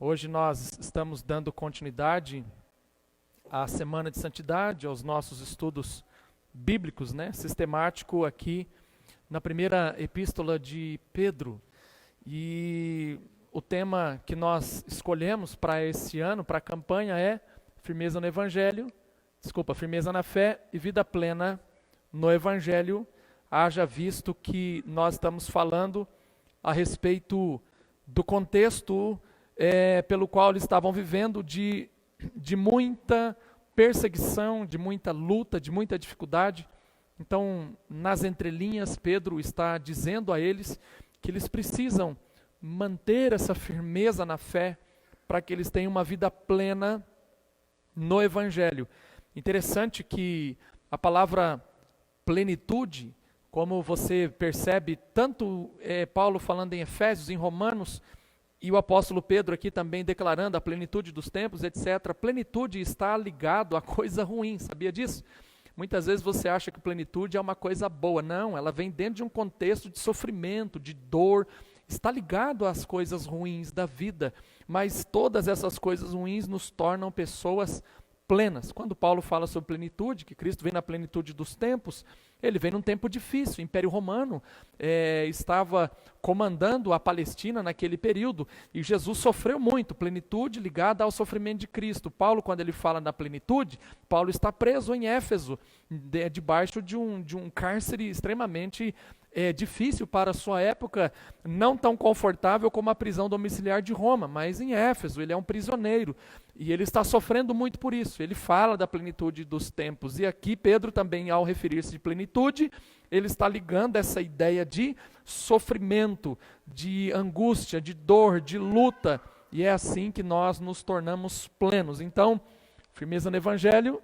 Hoje nós estamos dando continuidade à Semana de Santidade, aos nossos estudos bíblicos, sistemático aqui na primeira epístola de Pedro. E o tema que nós escolhemos para esse ano, para a campanha, é firmeza na fé e vida plena no Evangelho, haja visto que nós estamos falando a respeito do contexto pelo qual eles estavam vivendo de muita perseguição, de muita luta, de muita dificuldade. Então, nas entrelinhas, Pedro está dizendo a eles que eles precisam manter essa firmeza na fé para que eles tenham uma vida plena no Evangelho. Interessante que a palavra plenitude, como você percebe, tanto Paulo falando em Efésios, em Romanos, e o apóstolo Pedro aqui também declarando a plenitude dos tempos, etc. A plenitude está ligado a coisa ruim, sabia disso? Muitas vezes você acha que plenitude é uma coisa boa. Não, ela vem dentro de um contexto de sofrimento, de dor, está ligado às coisas ruins da vida, mas todas essas coisas ruins nos tornam pessoas plenas. Quando Paulo fala sobre plenitude, que Cristo vem na plenitude dos tempos, ele vem num tempo difícil. O Império Romano estava comandando a Palestina naquele período, e Jesus sofreu muito, plenitude ligada ao sofrimento de Cristo. Paulo, quando ele fala na plenitude, Paulo está preso em Éfeso, debaixo de um cárcere extremamente difícil para a sua época, não tão confortável como a prisão domiciliar de Roma, mas em Éfeso, ele é um prisioneiro, e ele está sofrendo muito por isso. Ele fala da plenitude dos tempos, e aqui Pedro também, ao referir-se de plenitude, ele está ligando essa ideia de sofrimento, de angústia, de dor, de luta, e é assim que nós nos tornamos plenos. Então, firmeza no Evangelho,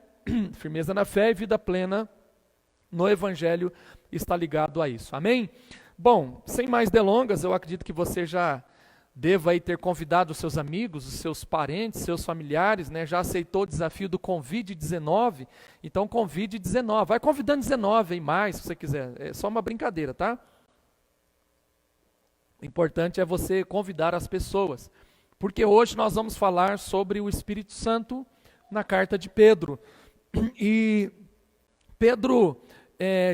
firmeza na fé e vida plena no Evangelho está ligado a isso. Amém? Bom, sem mais delongas, eu acredito que você já deva aí ter convidado os seus amigos, os seus parentes, seus familiares, já aceitou o desafio do Convide 19, então Convide 19, vai convidando 19 aí mais, se você quiser, é só uma brincadeira, tá? O importante é você convidar as pessoas, porque hoje nós vamos falar sobre o Espírito Santo na carta de Pedro, e Pedro,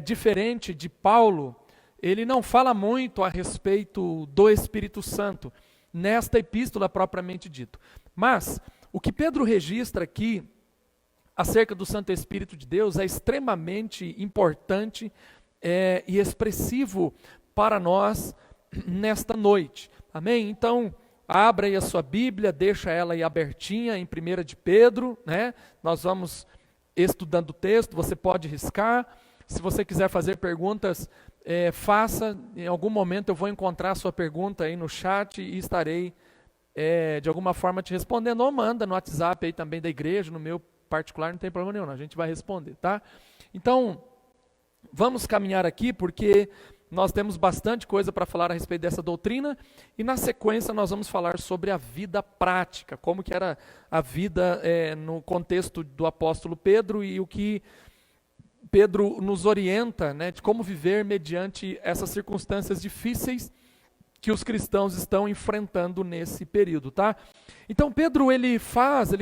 diferente de Paulo, ele não fala muito a respeito do Espírito Santo, nesta epístola propriamente dito. Mas, o que Pedro registra aqui, acerca do Santo Espírito de Deus, é extremamente importante e expressivo para nós nesta noite. Amém? Então, abra aí a sua Bíblia, deixa ela aí abertinha em 1 de Pedro, Nós vamos estudando o texto, você pode riscar. Se você quiser fazer perguntas, faça. Em algum momento eu vou encontrar a sua pergunta aí no chat e estarei, de alguma forma, te respondendo. Ou manda no WhatsApp aí também da igreja, no meu particular, não tem problema nenhum, a gente vai responder, tá? Então, vamos caminhar aqui, porque nós temos bastante coisa para falar a respeito dessa doutrina, e na sequência nós vamos falar sobre a vida prática, como que era a vida no contexto do apóstolo Pedro, e o que Pedro nos orienta, de como viver mediante essas circunstâncias difíceis que os cristãos estão enfrentando nesse período, tá? Então Pedro ele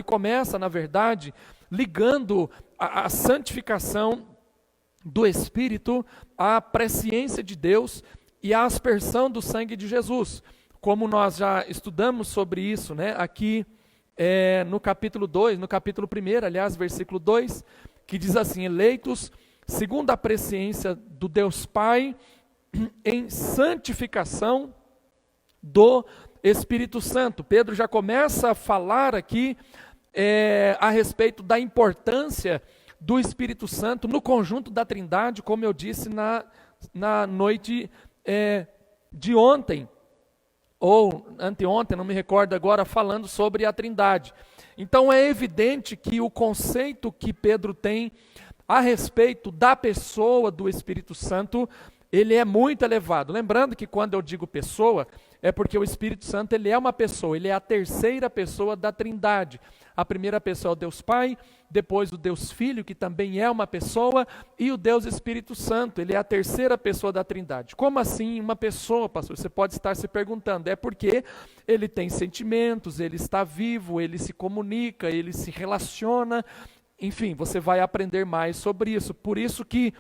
começa, na verdade, ligando a santificação do Espírito à presciência de Deus e à aspersão do sangue de Jesus, como nós já estudamos sobre isso, aqui no capítulo 2, no capítulo 1, aliás, versículo 2, que diz assim: eleitos segundo a presciência do Deus Pai, em santificação do Espírito Santo. Pedro já começa a falar aqui a respeito da importância do Espírito Santo no conjunto da Trindade, como eu disse na noite de ontem, ou anteontem, não me recordo agora, falando sobre a Trindade. Então é evidente que o conceito que Pedro tem a respeito da pessoa do Espírito Santo ele é muito elevado. Lembrando que quando eu digo pessoa, é porque o Espírito Santo ele é uma pessoa, ele é a terceira pessoa da Trindade. A primeira pessoa é o Deus Pai, depois o Deus Filho, que também é uma pessoa, e o Deus Espírito Santo, ele é a terceira pessoa da Trindade. Como assim uma pessoa, pastor? Você pode estar se perguntando. É porque ele tem sentimentos, ele está vivo, ele se comunica, ele se relaciona. Enfim, você vai aprender mais sobre isso. Por isso que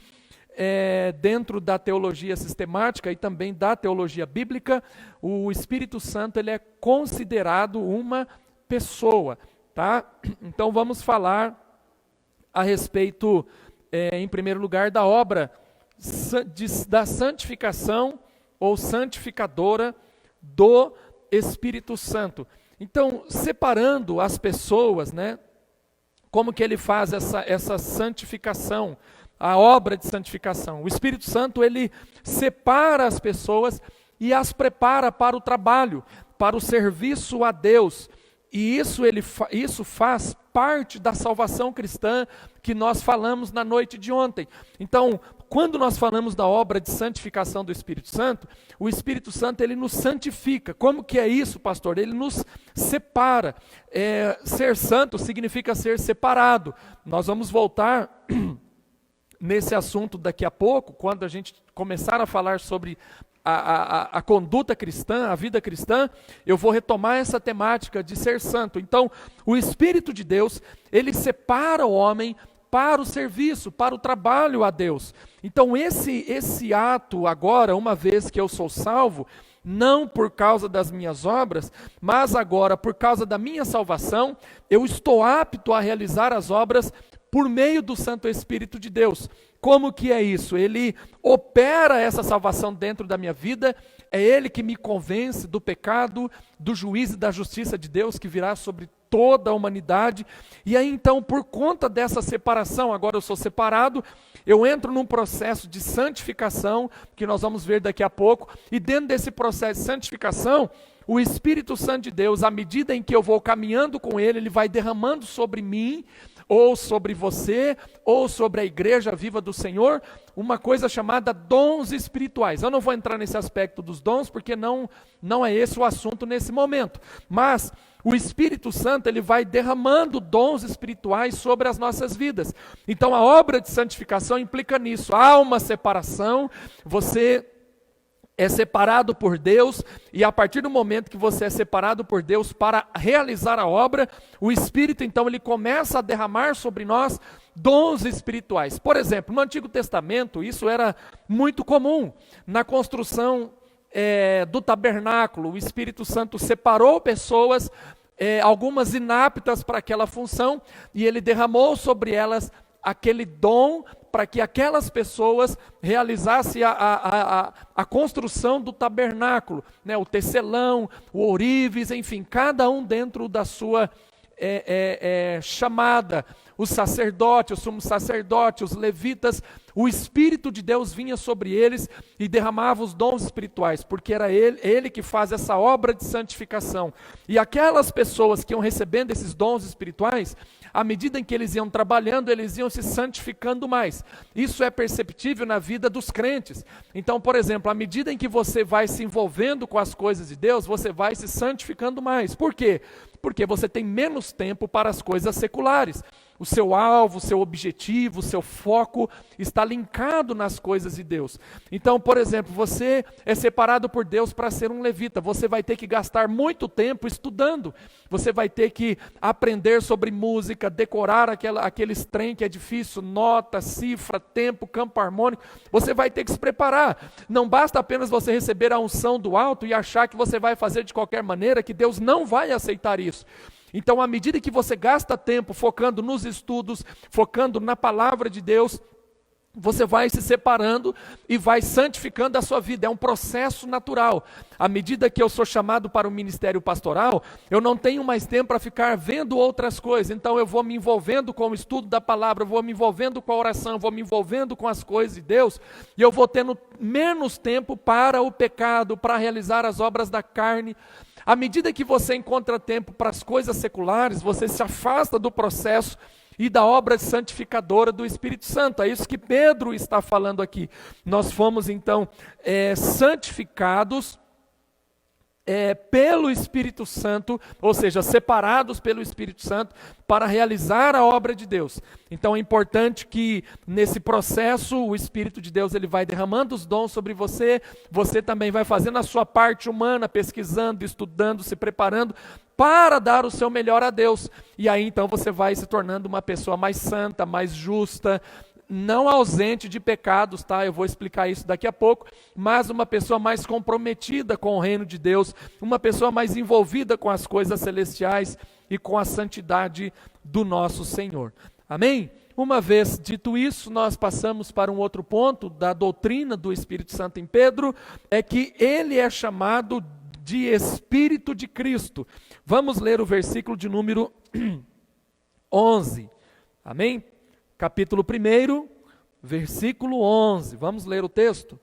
dentro da teologia sistemática e também da teologia bíblica, o Espírito Santo ele é considerado uma pessoa, tá? Então vamos falar a respeito, em primeiro lugar, da obra da santificação ou santificadora do Espírito Santo. Então, separando as pessoas, né? Como que ele faz essa santificação? A obra de santificação. O Espírito Santo, ele separa as pessoas e as prepara para o trabalho, para o serviço a Deus. E isso faz parte da salvação cristã que nós falamos na noite de ontem. Então, quando nós falamos da obra de santificação do Espírito Santo, o Espírito Santo ele nos santifica. Como que é isso, pastor? Ele nos separa. Ser santo significa ser separado. Nós vamos voltar nesse assunto daqui a pouco, quando a gente começar a falar sobre a conduta cristã, a vida cristã, eu vou retomar essa temática de ser santo. Então, o Espírito de Deus, ele separa o homem para o serviço, para o trabalho a Deus. Então, esse ato agora, uma vez que eu sou salvo, não por causa das minhas obras, mas agora por causa da minha salvação, eu estou apto a realizar as obras por meio do Santo Espírito de Deus. Como que é isso? Ele opera essa salvação dentro da minha vida, é Ele que me convence do pecado, do juízo e da justiça de Deus que virá sobre toda a humanidade. E aí então, por conta dessa separação, agora eu sou separado, eu entro num processo de santificação, que nós vamos ver daqui a pouco, e dentro desse processo de santificação, o Espírito Santo de Deus, à medida em que eu vou caminhando com Ele, Ele vai derramando sobre mim, ou sobre você, ou sobre a igreja viva do Senhor, uma coisa chamada dons espirituais. Eu não vou entrar nesse aspecto dos dons, porque não é esse o assunto nesse momento. Mas o Espírito Santo, ele vai derramando dons espirituais sobre as nossas vidas. Então a obra de santificação implica nisso. Há uma separação, você é separado por Deus, e a partir do momento que você é separado por Deus para realizar a obra, o Espírito então ele começa a derramar sobre nós dons espirituais. Por exemplo, no Antigo Testamento isso era muito comum. Na construção do tabernáculo, o Espírito Santo separou pessoas, algumas inaptas para aquela função, e ele derramou sobre elas aquele dom para que aquelas pessoas realizassem a construção do tabernáculo, né? O tecelão, o ourives, enfim, cada um dentro da sua chamada. O sacerdote, o sumo sacerdote, os levitas, o Espírito de Deus vinha sobre eles e derramava os dons espirituais, porque era ele que faz essa obra de santificação. E aquelas pessoas que iam recebendo esses dons espirituais, à medida em que eles iam trabalhando, eles iam se santificando mais. Isso é perceptível na vida dos crentes. Então, por exemplo, à medida em que você vai se envolvendo com as coisas de Deus, você vai se santificando mais. Por quê? Porque você tem menos tempo para as coisas seculares. O seu alvo, o seu objetivo, o seu foco está linkado nas coisas de Deus. Então, por exemplo, você é separado por Deus para ser um levita. Você vai ter que gastar muito tempo estudando. Você vai ter que aprender sobre música, decorar aqueles trem que é difícil, nota, cifra, tempo, campo harmônico. Você vai ter que se preparar. Não basta apenas você receber a unção do alto e achar que você vai fazer de qualquer maneira, que Deus não vai aceitar isso. Então, à medida que você gasta tempo focando nos estudos, focando na palavra de Deus, você vai se separando e vai santificando a sua vida. É um processo natural. À medida que eu sou chamado para o ministério pastoral, eu não tenho mais tempo para ficar vendo outras coisas. Então eu vou me envolvendo com o estudo da palavra, eu vou me envolvendo com a oração, eu vou me envolvendo com as coisas de Deus, e eu vou tendo menos tempo para o pecado, para realizar as obras da carne. À medida que você encontra tempo para as coisas seculares, você se afasta do processo e da obra santificadora do Espírito Santo. É isso que Pedro está falando aqui. Nós fomos então santificados pelo Espírito Santo, ou seja, separados pelo Espírito Santo para realizar a obra de Deus. Então é importante que nesse processo o Espírito de Deus ele vai derramando os dons sobre você, você também vai fazendo a sua parte humana, pesquisando, estudando, se preparando para dar o seu melhor a Deus. E aí então você vai se tornando uma pessoa mais santa, mais justa, não ausente de pecados, tá? Eu vou explicar isso daqui a pouco, mas uma pessoa mais comprometida com o reino de Deus, uma pessoa mais envolvida com as coisas celestiais e com a santidade do nosso Senhor. Amém? Uma vez dito isso, nós passamos para um outro ponto da doutrina do Espírito Santo em Pedro, é que ele é chamado de Espírito de Cristo. Vamos ler o versículo de número 11. Amém? Capítulo 1, versículo 11. Vamos ler o texto?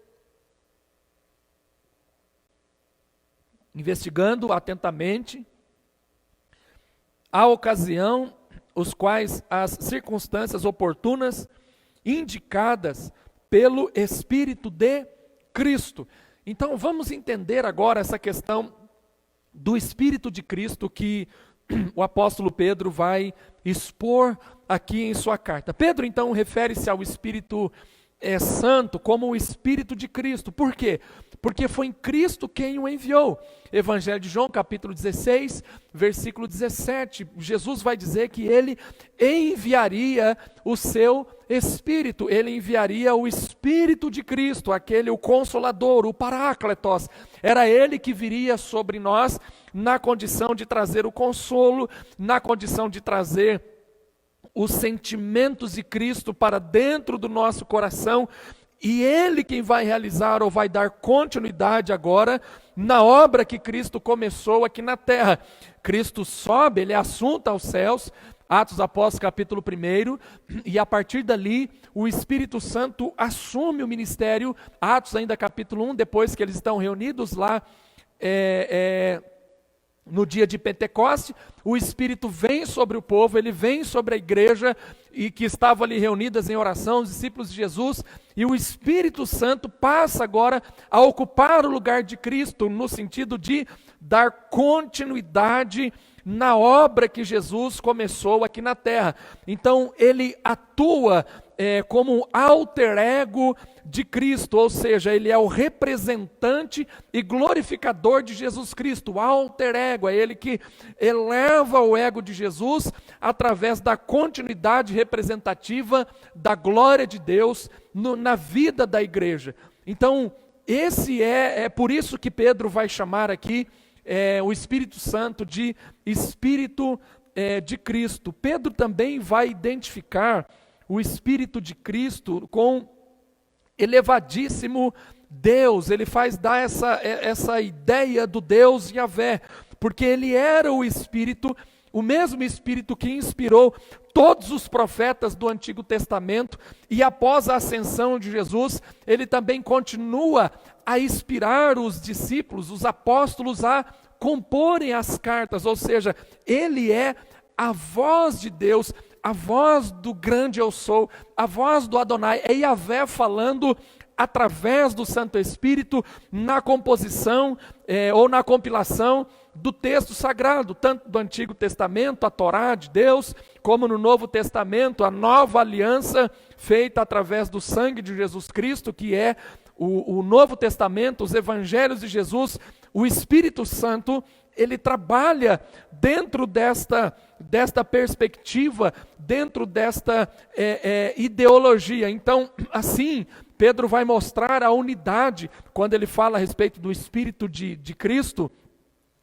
Investigando atentamente a ocasião, os quais as circunstâncias oportunas indicadas pelo Espírito de Cristo. Então vamos entender agora essa questão do Espírito de Cristo que o apóstolo Pedro vai expor aqui em sua carta. Pedro então refere-se ao Espírito Santo como o Espírito de Cristo. Por quê? Porque foi em Cristo quem o enviou. Evangelho de João, capítulo 16, versículo 17. Jesus vai dizer que ele enviaria o seu Espírito, ele enviaria o Espírito de Cristo, o Consolador, o Parácletos. Era ele que viria sobre nós na condição de trazer o consolo, na condição de trazer os sentimentos de Cristo para dentro do nosso coração, e ele quem vai realizar ou vai dar continuidade agora na obra que Cristo começou aqui na terra. Cristo sobe, ele é assunto aos céus, Atos Apóstolos capítulo 1, e a partir dali o Espírito Santo assume o ministério, Atos ainda capítulo 1, depois que eles estão reunidos lá no dia de Pentecoste, o Espírito vem sobre o povo, ele vem sobre a igreja e que estava ali reunidas em oração, os discípulos de Jesus, e o Espírito Santo passa agora a ocupar o lugar de Cristo, no sentido de dar continuidade na obra que Jesus começou aqui na terra. Então ele atua como alter ego de Cristo, ou seja, ele é o representante e glorificador de Jesus Cristo, o alter ego, é ele que eleva o ego de Jesus através da continuidade representativa da glória de Deus na vida da igreja. Então, esse é por isso que Pedro vai chamar aqui o Espírito Santo de Espírito de Cristo. Pedro também vai identificar o Espírito de Cristo com elevadíssimo Deus. Ele faz dar essa ideia do Deus Yahvé, porque ele era o Espírito, o mesmo Espírito que inspirou todos os profetas do Antigo Testamento, e após a ascensão de Jesus, ele também continua a inspirar os discípulos, os apóstolos, a comporem as cartas, ou seja, ele é a voz de Deus, a voz do grande eu sou, a voz do Adonai, é Yahvé falando através do Santo Espírito na composição ou na compilação do texto sagrado, tanto do Antigo Testamento, a Torá de Deus, como no Novo Testamento, a nova aliança feita através do sangue de Jesus Cristo, que é o Novo Testamento, os Evangelhos de Jesus. O Espírito Santo, ele trabalha dentro desta perspectiva, dentro desta ideologia. Então, assim, Pedro vai mostrar a unidade, quando ele fala a respeito do Espírito de Cristo,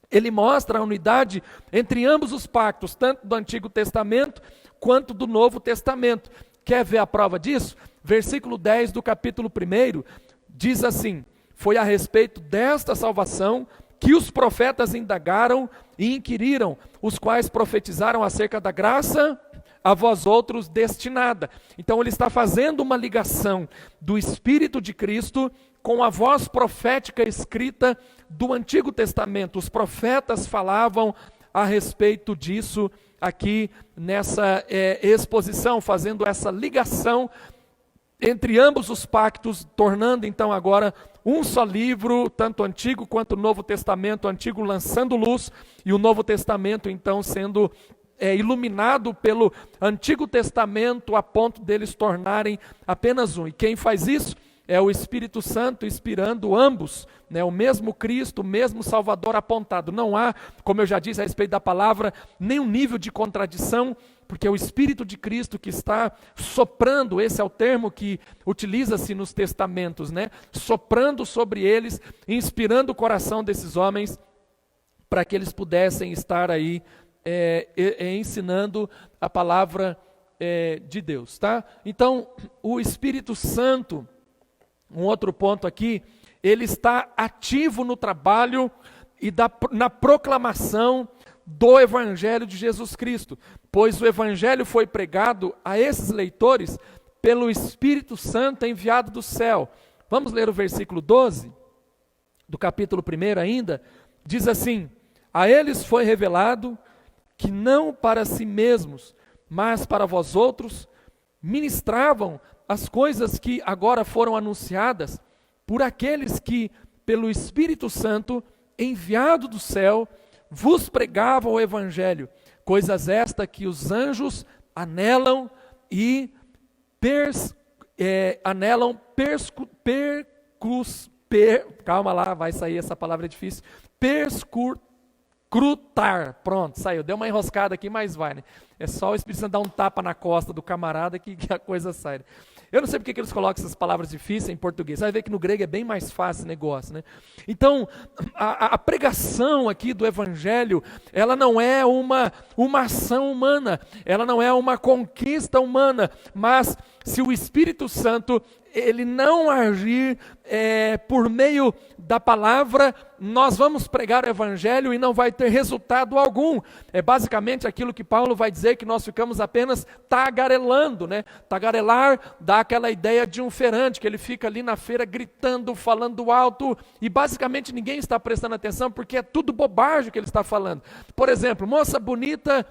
ele mostra a unidade entre ambos os pactos, tanto do Antigo Testamento quanto do Novo Testamento. Quer ver a prova disso? Versículo 10 do capítulo 1 diz assim: foi a respeito desta salvação que os profetas indagaram e inquiriram, os quais profetizaram acerca da graça a vós outros destinada. Então ele está fazendo uma ligação do Espírito de Cristo com a voz profética escrita do Antigo Testamento. Os profetas falavam a respeito disso aqui nessa exposição, fazendo essa ligação entre ambos os pactos, tornando então agora um só livro, tanto o Antigo quanto o Novo Testamento, o Antigo lançando luz e o Novo Testamento então sendo iluminado pelo Antigo Testamento a ponto deles tornarem apenas um. E quem faz isso é o Espírito Santo inspirando ambos, né? O mesmo Cristo, o mesmo Salvador apontado. Não há, como eu já disse a respeito da palavra, nenhum nível de contradição, porque é o Espírito de Cristo que está soprando, esse é o termo que utiliza-se nos testamentos, né? Soprando sobre eles, inspirando o coração desses homens, para que eles pudessem estar aí ensinando a palavra de Deus, tá? Então, o Espírito Santo, um outro ponto aqui, ele está ativo no trabalho e na proclamação do Evangelho de Jesus Cristo, pois o Evangelho foi pregado a esses leitores pelo Espírito Santo enviado do céu. Vamos ler o versículo 12, do capítulo 1 ainda, diz assim: a eles foi revelado que não para si mesmos, mas para vós outros, ministravam as coisas que agora foram anunciadas por aqueles que, pelo Espírito Santo, enviado do céu, vos pregavam o Evangelho, coisas estas que os anjos anelam e calma lá, vai sair essa palavra difícil, perscrutar, pronto, saiu, deu uma enroscada aqui, mas vai, né? É só o Espírito Santo dar um tapa na costa do camarada que a coisa sai. Eu não sei porque que eles colocam essas palavras difíceis em português. Você vai ver que no grego é bem mais fácil esse negócio, né? Então, a pregação aqui do Evangelho, ela não é uma ação humana, ela não é uma conquista humana, mas se o Espírito Santo, ele não agir por meio da palavra, nós vamos pregar o Evangelho e não vai ter resultado algum. É basicamente aquilo que Paulo vai dizer, que nós ficamos apenas tagarelando, né? Tagarelar dá aquela ideia de um feirante, que ele fica ali na feira gritando, falando alto, e basicamente ninguém está prestando atenção, porque é tudo bobagem que ele está falando. Por exemplo, moça bonita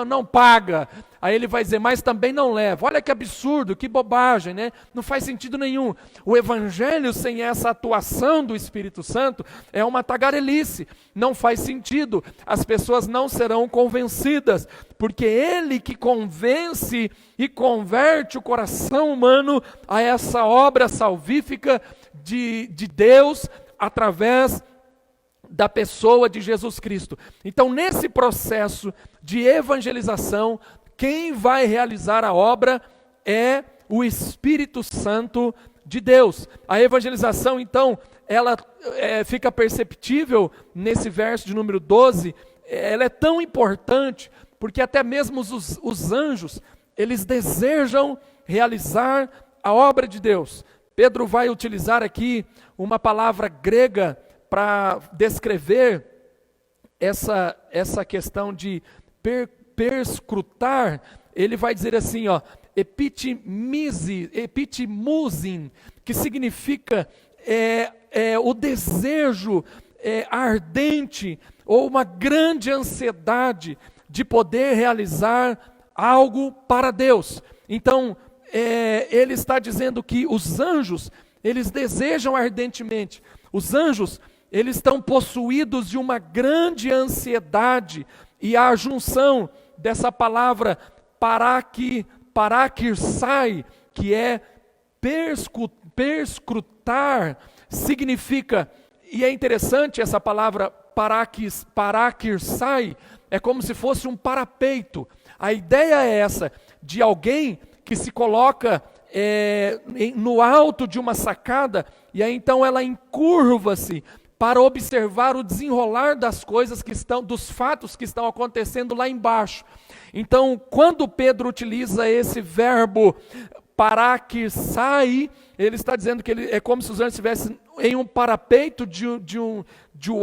não paga, aí ele vai dizer, mas também não leva. Olha que absurdo, que bobagem, né? Não faz sentido nenhum. O Evangelho sem essa atuação do Espírito Santo é uma tagarelice, não faz sentido, as pessoas não serão convencidas, porque ele que convence e converte o coração humano a essa obra salvífica de Deus, através da pessoa de Jesus Cristo. Então, nesse processo de evangelização, quem vai realizar a obra é o Espírito Santo de Deus. A evangelização, então, ela fica perceptível nesse verso de número 12, ela é tão importante, porque até mesmo os anjos, eles desejam realizar a obra de Deus. Pedro vai utilizar aqui uma palavra grega para descrever essa questão de perscrutar. Ele vai dizer assim, ó, epitimusin, que significa o desejo ardente, ou uma grande ansiedade de poder realizar algo para Deus. Então, ele está dizendo que os anjos, eles desejam ardentemente. Os anjos, eles estão possuídos de uma grande ansiedade, e a junção dessa palavra parakirsai, que é perscrutar, significa, e é interessante essa palavra parakirsai, é como se fosse um parapeito. A ideia é essa, de alguém que se coloca no alto de uma sacada, e aí então ela encurva-se para observar o desenrolar das coisas dos fatos que estão acontecendo lá embaixo. Então, quando Pedro utiliza esse verbo parakirsai, ele está dizendo que é como se os anjos estivessem em um parapeito de um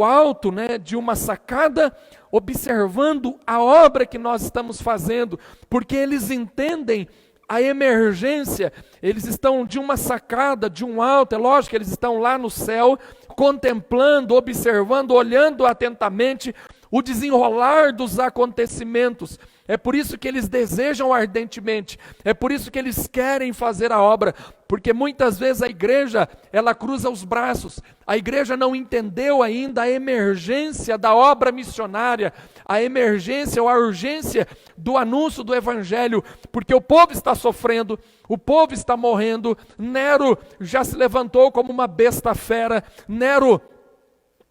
alto, né, de uma sacada, observando a obra que nós estamos fazendo, porque eles entendem a emergência, eles estão de uma sacada, de um alto, é lógico que eles estão lá no céu, contemplando, observando, olhando atentamente o desenrolar dos acontecimentos. É por isso que eles desejam ardentemente, é por isso que eles querem fazer a obra, porque muitas vezes a igreja, ela cruza os braços, a igreja não entendeu ainda a emergência da obra missionária, a emergência ou a urgência do anúncio do evangelho, porque o povo está sofrendo, o povo está morrendo. Nero já se levantou como uma besta fera, Nero,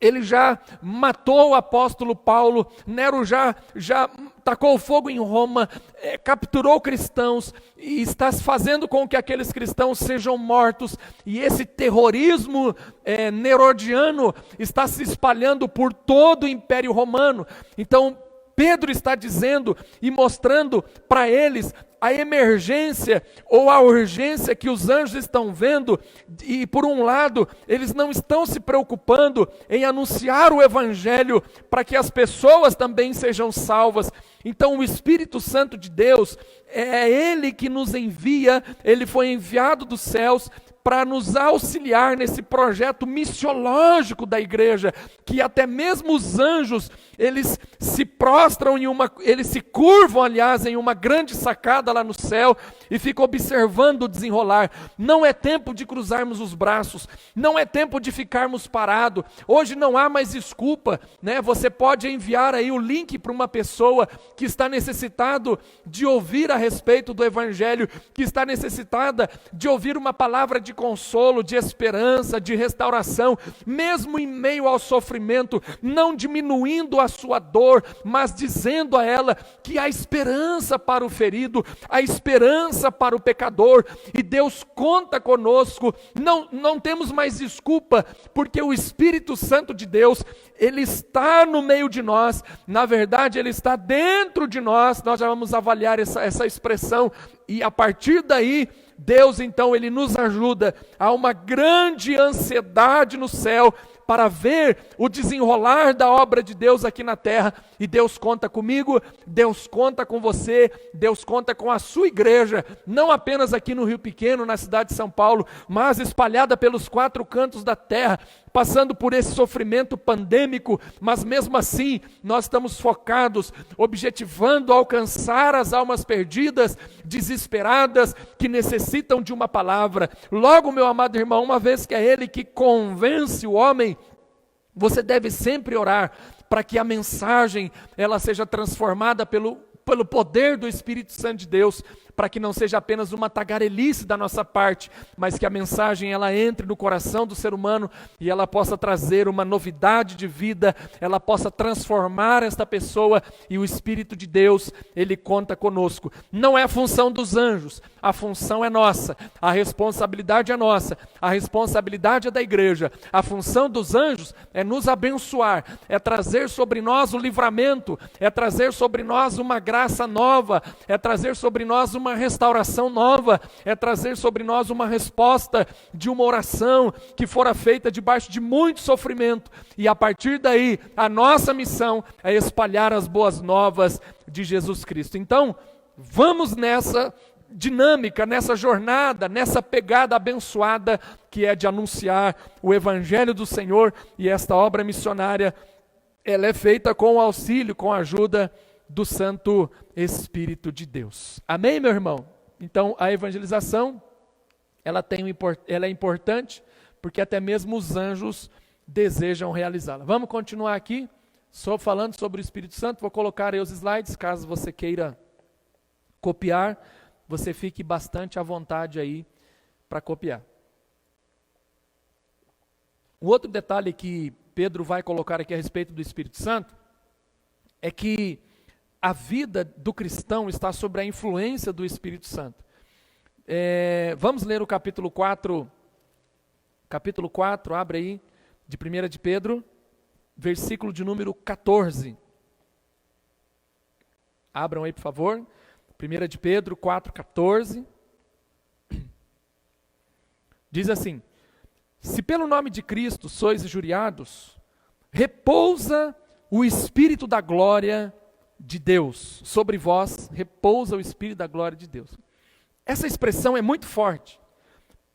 ele já matou o apóstolo Paulo, Nero já tacou fogo em Roma, capturou cristãos e está fazendo com que aqueles cristãos sejam mortos, e esse terrorismo nerodiano está se espalhando por todo o Império Romano. Então Pedro está dizendo e mostrando para eles a emergência ou a urgência que os anjos estão vendo, e por um lado, eles não estão se preocupando em anunciar o evangelho para que as pessoas também sejam salvas. Então o Espírito Santo de Deus, é Ele que nos envia, Ele foi enviado dos céus para nos auxiliar nesse projeto missiológico da igreja, que até mesmo os anjos, eles se prostram eles se curvam, aliás, em uma grande sacada lá no céu, e ficam observando o desenrolar. Não é tempo de cruzarmos os braços, não é tempo de ficarmos parados. Hoje não há mais desculpa, né? Você pode enviar aí o link para uma pessoa que está necessitado de ouvir a respeito do evangelho, que está necessitada de ouvir uma palavra de consolo, de esperança, de restauração, mesmo em meio ao sofrimento, não diminuindo a sua dor, mas dizendo a ela que há esperança para o ferido, há esperança para o pecador, e Deus conta conosco. Não temos mais desculpa, porque o Espírito Santo de Deus, Ele está no meio de nós, na verdade Ele está dentro de nós. Nós já vamos avaliar essa expressão, e a partir daí, Deus então, Ele nos ajuda a uma grande ansiedade no céu, para ver o desenrolar da obra de Deus aqui na terra. E Deus conta comigo, Deus conta com você, Deus conta com a sua igreja, não apenas aqui no Rio Pequeno, na cidade de São Paulo, mas espalhada pelos 4 cantos da terra, passando por esse sofrimento pandêmico, mas mesmo assim, nós estamos focados, objetivando alcançar as almas perdidas, desesperadas, que necessitam de uma palavra. Logo, meu amado irmão, uma vez que é Ele que convence o homem, você deve sempre orar para que a mensagem ela seja transformada pelo poder do Espírito Santo de Deus, para que não seja apenas uma tagarelice da nossa parte, mas que a mensagem ela entre no coração do ser humano e ela possa trazer uma novidade de vida, ela possa transformar esta pessoa, e o Espírito de Deus, Ele conta conosco. Não é a função dos anjos, a função é nossa, a responsabilidade é nossa, a responsabilidade é da igreja. A função dos anjos é nos abençoar, é trazer sobre nós o livramento, é trazer sobre nós uma graça nova, é trazer sobre nós uma restauração nova, é trazer sobre nós uma resposta de uma oração que fora feita debaixo de muito sofrimento, e a partir daí a nossa missão é espalhar as boas novas de Jesus Cristo. Então vamos nessa dinâmica, nessa jornada, nessa pegada abençoada que é de anunciar o evangelho do Senhor, e esta obra missionária ela é feita com o auxílio, com a ajuda do Santo Espírito de Deus. Amém, meu irmão? Então, a evangelização, ela é importante, porque até mesmo os anjos desejam realizá-la. Vamos continuar aqui, só falando sobre o Espírito Santo. Vou colocar aí os slides, caso você queira copiar, você fique bastante à vontade aí para copiar. Um outro detalhe que Pedro vai colocar aqui a respeito do Espírito Santo é que a vida do cristão está sob a influência do Espírito Santo. Vamos ler o capítulo 4, abre aí, de 1 de Pedro, versículo de número 14. Abram aí, por favor. 1 de Pedro 4, 14. Diz assim: se pelo nome de Cristo sois injuriados, repousa o Espírito da glória de Deus. Sobre vós repousa o Espírito da glória de Deus. Essa expressão é muito forte.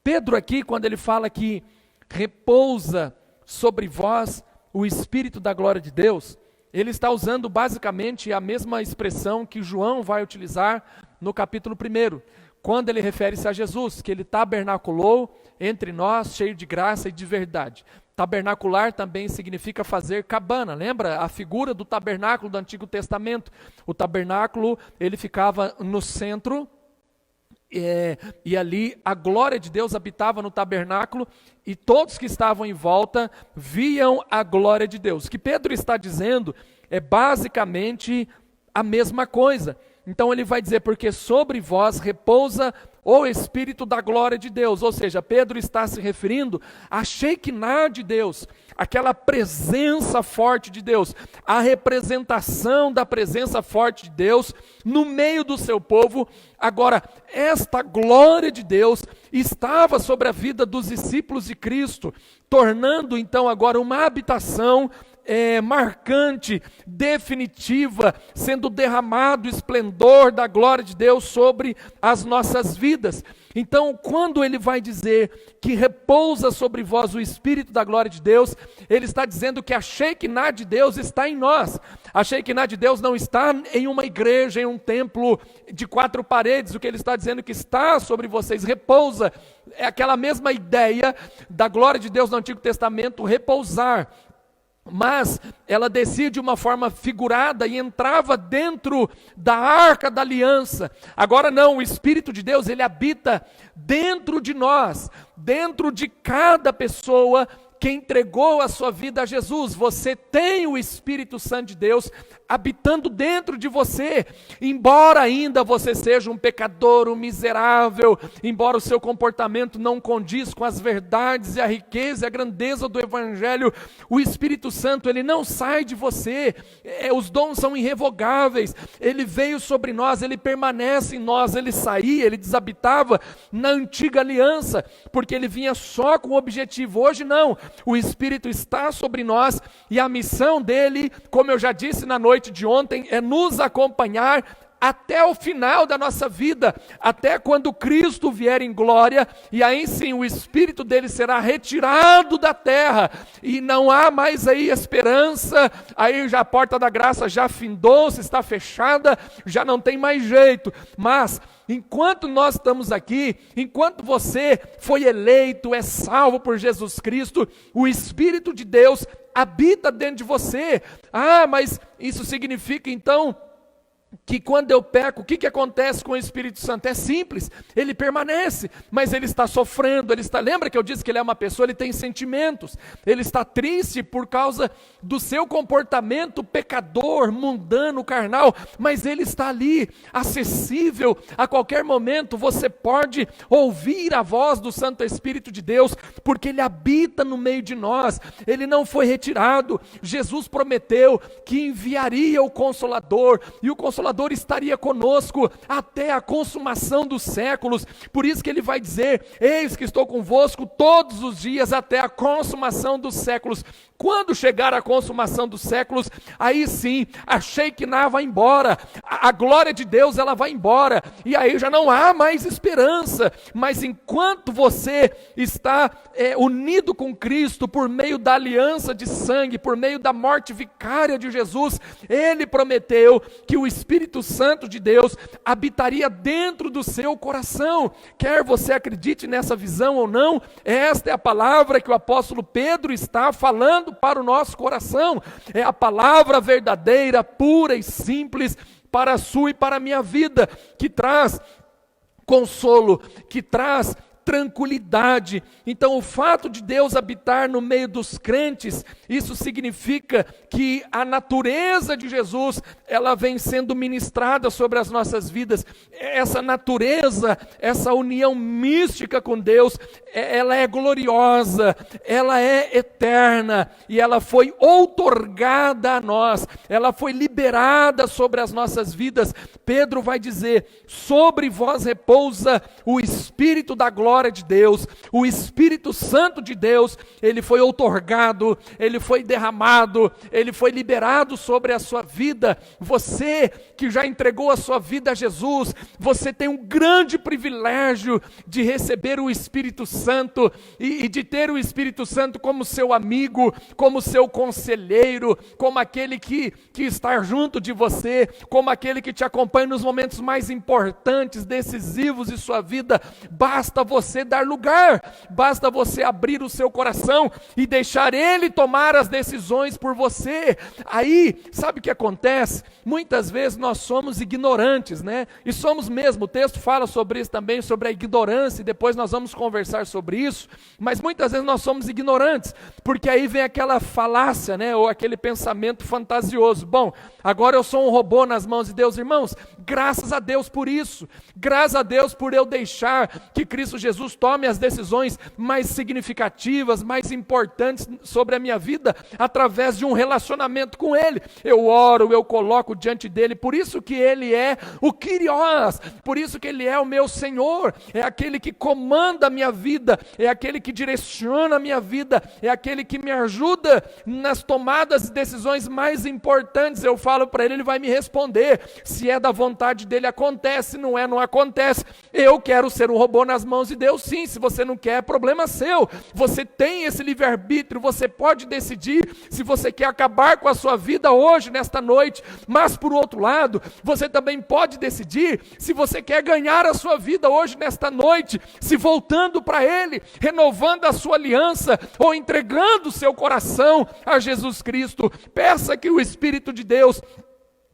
Pedro aqui, quando ele fala que repousa sobre vós o Espírito da glória de Deus, ele está usando basicamente a mesma expressão que João vai utilizar no capítulo 1, quando ele refere-se a Jesus, que ele tabernaculou entre nós, cheio de graça e de verdade. Tabernacular também significa fazer cabana, lembra a figura do tabernáculo do Antigo Testamento? O tabernáculo, ele ficava no centro, e ali a glória de Deus habitava no tabernáculo, e todos que estavam em volta viam a glória de Deus. O que Pedro está dizendo é basicamente a mesma coisa. Então ele vai dizer, porque sobre vós repousa o Espírito da glória de Deus. Ou seja, Pedro está se referindo à Shekinah de Deus, aquela presença forte de Deus, a representação da presença forte de Deus no meio do seu povo. Agora, esta glória de Deus estava sobre a vida dos discípulos de Cristo, tornando então agora uma habitação marcante, definitiva, sendo derramado o esplendor da glória de Deus sobre as nossas vidas. Então, quando ele vai dizer que repousa sobre vós o Espírito da glória de Deus, ele está dizendo que a Shekinah de Deus está em nós. A Shekinah de Deus não está em uma igreja, em um templo de 4 paredes. O que ele está dizendo que está sobre vocês, repousa, é aquela mesma ideia da glória de Deus no Antigo Testamento, repousar. Mas ela descia de uma forma figurada e entrava dentro da arca da aliança. Agora não, o Espírito de Deus, ele habita dentro de nós, dentro de cada pessoa que entregou a sua vida a Jesus. Você tem o Espírito Santo de Deus habitando dentro de você, embora ainda você seja um pecador, um miserável, embora o seu comportamento não condiz com as verdades e a riqueza e a grandeza do Evangelho, o Espírito Santo, ele não sai de você, os dons são irrevogáveis, ele veio sobre nós, ele permanece em nós, ele saía, ele desabitava na antiga aliança, porque ele vinha só com o objetivo. Hoje não, o Espírito está sobre nós e a missão dele, como eu já disse na noite de ontem, é nos acompanhar até o final da nossa vida, até quando Cristo vier em glória, e aí sim o Espírito dele será retirado da terra, e não há mais aí esperança, aí já a porta da graça já findou-se, está fechada, já não tem mais jeito. Mas enquanto nós estamos aqui, enquanto você foi eleito, é salvo por Jesus Cristo, o Espírito de Deus habita dentro de você. Ah, mas isso significa então que quando eu peco, o que acontece com o Espírito Santo? É simples, ele permanece, mas ele está sofrendo, lembra que eu disse que ele é uma pessoa, ele tem sentimentos, ele está triste por causa do seu comportamento pecador, mundano, carnal, mas ele está ali, acessível, a qualquer momento você pode ouvir a voz do Santo Espírito de Deus, porque ele habita no meio de nós, ele não foi retirado. Jesus prometeu que enviaria o Consolador, e o Consolador estaria conosco até a consumação dos séculos. Por isso que ele vai dizer: eis que estou convosco todos os dias até a consumação dos séculos. Quando chegar a consumação dos séculos, aí sim a Shekinah vai embora, a glória de Deus ela vai embora, e aí já não há mais esperança. Mas enquanto você está unido com Cristo por meio da aliança de sangue, por meio da morte vicária de Jesus, ele prometeu que o Espírito Santo de Deus habitaria dentro do seu coração. Quer você acredite nessa visão ou não, esta é a palavra que o apóstolo Pedro está falando para o nosso coração. É a palavra verdadeira, pura e simples para a sua e para a minha vida, que traz consolo, que traz tranquilidade. Então o fato de Deus habitar no meio dos crentes, isso significa que a natureza de Jesus, ela vem sendo ministrada sobre as nossas vidas. Essa natureza, essa união mística com Deus, ela é gloriosa, ela é eterna, e ela foi outorgada a nós, ela foi liberada sobre as nossas vidas. Pedro vai dizer: sobre vós repousa o Espírito da glória glória de Deus, o Espírito Santo de Deus, ele foi outorgado, ele foi derramado, ele foi liberado sobre a sua vida. Você que já entregou a sua vida a Jesus, você tem um grande privilégio de receber o Espírito Santo e de ter o Espírito Santo como seu amigo, como seu conselheiro, como aquele que está junto de você, como aquele que te acompanha nos momentos mais importantes, decisivos de sua vida. Basta você dar lugar, basta você abrir o seu coração e deixar Ele tomar as decisões por você. Aí, sabe o que acontece? Muitas vezes nós somos ignorantes, né? E somos mesmo, o texto fala sobre isso também, sobre a ignorância, e depois nós vamos conversar sobre isso, mas muitas vezes nós somos ignorantes, porque aí vem aquela falácia, né? Ou aquele pensamento fantasioso. Bom, agora eu sou um robô nas mãos de Deus. Irmãos, graças a Deus por isso, graças a Deus por eu deixar que Cristo Jesus tome as decisões mais significativas, mais importantes sobre a minha vida, através de um relacionamento com Ele. Eu oro, eu coloco diante dEle, por isso que Ele é o Kyrios, por isso que Ele é o meu Senhor, é aquele que comanda a minha vida, é aquele que direciona a minha vida, é aquele que me ajuda nas tomadas de decisões mais importantes. Eu falo para Ele, Ele vai me responder, se é da vontade dEle acontece, se não é, não acontece. Eu quero ser um robô nas mãos de Deus, sim. Se você não quer, é problema seu. Você tem esse livre-arbítrio, você pode decidir se você quer acabar com a sua vida hoje, nesta noite, mas por outro lado, você também pode decidir se você quer ganhar a sua vida hoje, nesta noite, se voltando para Ele, renovando a sua aliança, ou entregando o seu coração a Jesus Cristo. Peça que o Espírito de Deus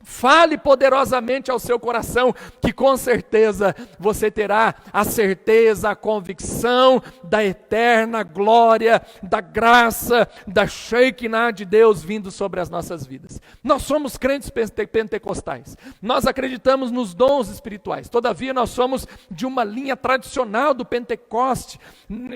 fale poderosamente ao seu coração, que com certeza você terá a certeza, a convicção da eterna glória, da graça, da Shekinah de Deus vindo sobre as nossas vidas. Nós somos crentes pentecostais, nós acreditamos nos dons espirituais, todavia nós somos de uma linha tradicional do Pentecoste.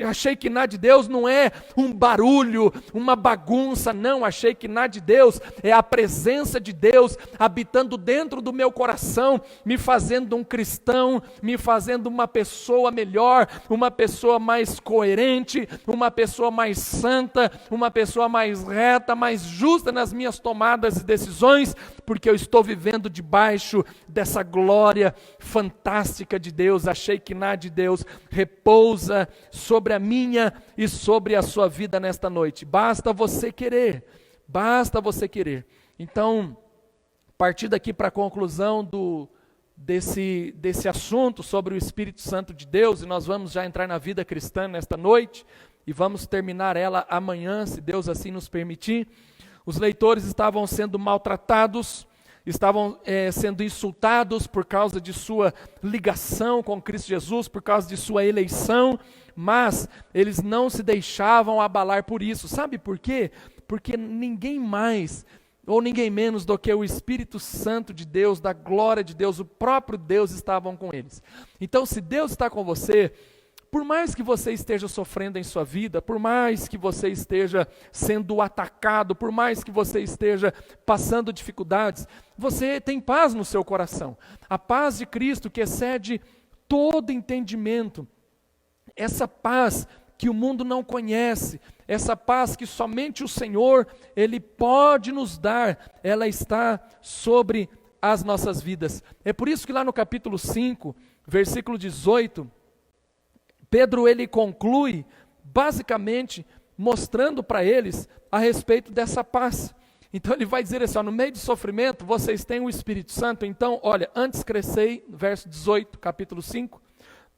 A Shekinah de Deus não é um barulho, uma bagunça, não. A Shekinah de Deus é a presença de Deus habitando dentro do meu coração, me fazendo um cristão, me fazendo uma pessoa melhor, uma pessoa mais coerente, uma pessoa mais santa, uma pessoa mais reta, mais justa nas minhas tomadas de decisões, porque eu estou vivendo debaixo dessa glória fantástica de Deus. A Shekinah de Deus repousa sobre a minha e sobre a sua vida nesta noite. Basta você querer, basta você querer. Então, partir daqui para a conclusão desse assunto sobre o Espírito Santo de Deus, e nós vamos já entrar na vida cristã nesta noite, e vamos terminar ela amanhã, se Deus assim nos permitir. Os leitores estavam sendo maltratados, estavam sendo insultados por causa de sua ligação com Cristo Jesus, por causa de sua eleição, mas eles não se deixavam abalar por isso. Sabe por quê? Porque ninguém mais ou ninguém menos do que o Espírito Santo de Deus, da glória de Deus, o próprio Deus estavam com eles. Então, se Deus está com você, por mais que você esteja sofrendo em sua vida, por mais que você esteja sendo atacado, por mais que você esteja passando dificuldades, você tem paz no seu coração. A paz de Cristo que excede todo entendimento, essa paz que o mundo não conhece, essa paz que somente o Senhor, Ele pode nos dar, ela está sobre as nossas vidas. É por isso que lá no capítulo 5, versículo 18, Pedro ele conclui, basicamente, mostrando para eles a respeito dessa paz. Então ele vai dizer assim, no meio do sofrimento, vocês têm o Espírito Santo, então, olha, antes crescei, verso 18, capítulo 5,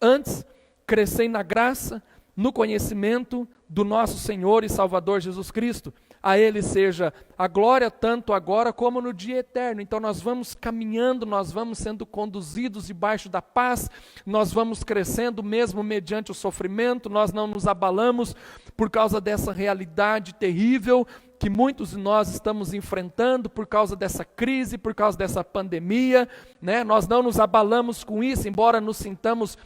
antes crescei na graça, no conhecimento do nosso Senhor e Salvador Jesus Cristo. A Ele seja a glória tanto agora como no dia eterno. Então nós vamos caminhando, nós vamos sendo conduzidos debaixo da paz, nós vamos crescendo mesmo mediante o sofrimento, nós não nos abalamos por causa dessa realidade terrível que muitos de nós estamos enfrentando por causa dessa crise, por causa dessa pandemia, né? Nós não nos abalamos com isso, embora nos sintamos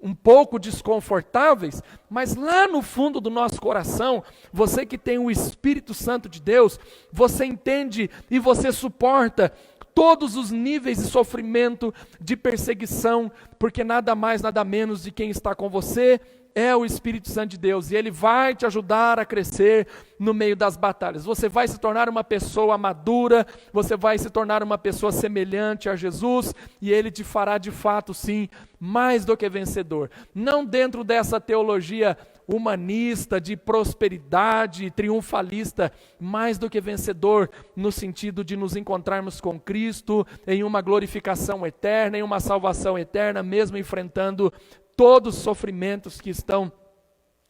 um pouco desconfortáveis, mas lá no fundo do nosso coração, você que tem o Espírito Santo de Deus, você entende e você suporta todos os níveis de sofrimento, de perseguição, porque nada mais, nada menos de quem está com você é o Espírito Santo de Deus, e Ele vai te ajudar a crescer no meio das batalhas. Você vai se tornar uma pessoa madura, você vai se tornar uma pessoa semelhante a Jesus, e Ele te fará de fato, sim, mais do que vencedor. Não dentro dessa teologia humanista, de prosperidade, triunfalista, mais do que vencedor, no sentido de nos encontrarmos com Cristo, em uma glorificação eterna, em uma salvação eterna, mesmo enfrentando todos os sofrimentos que estão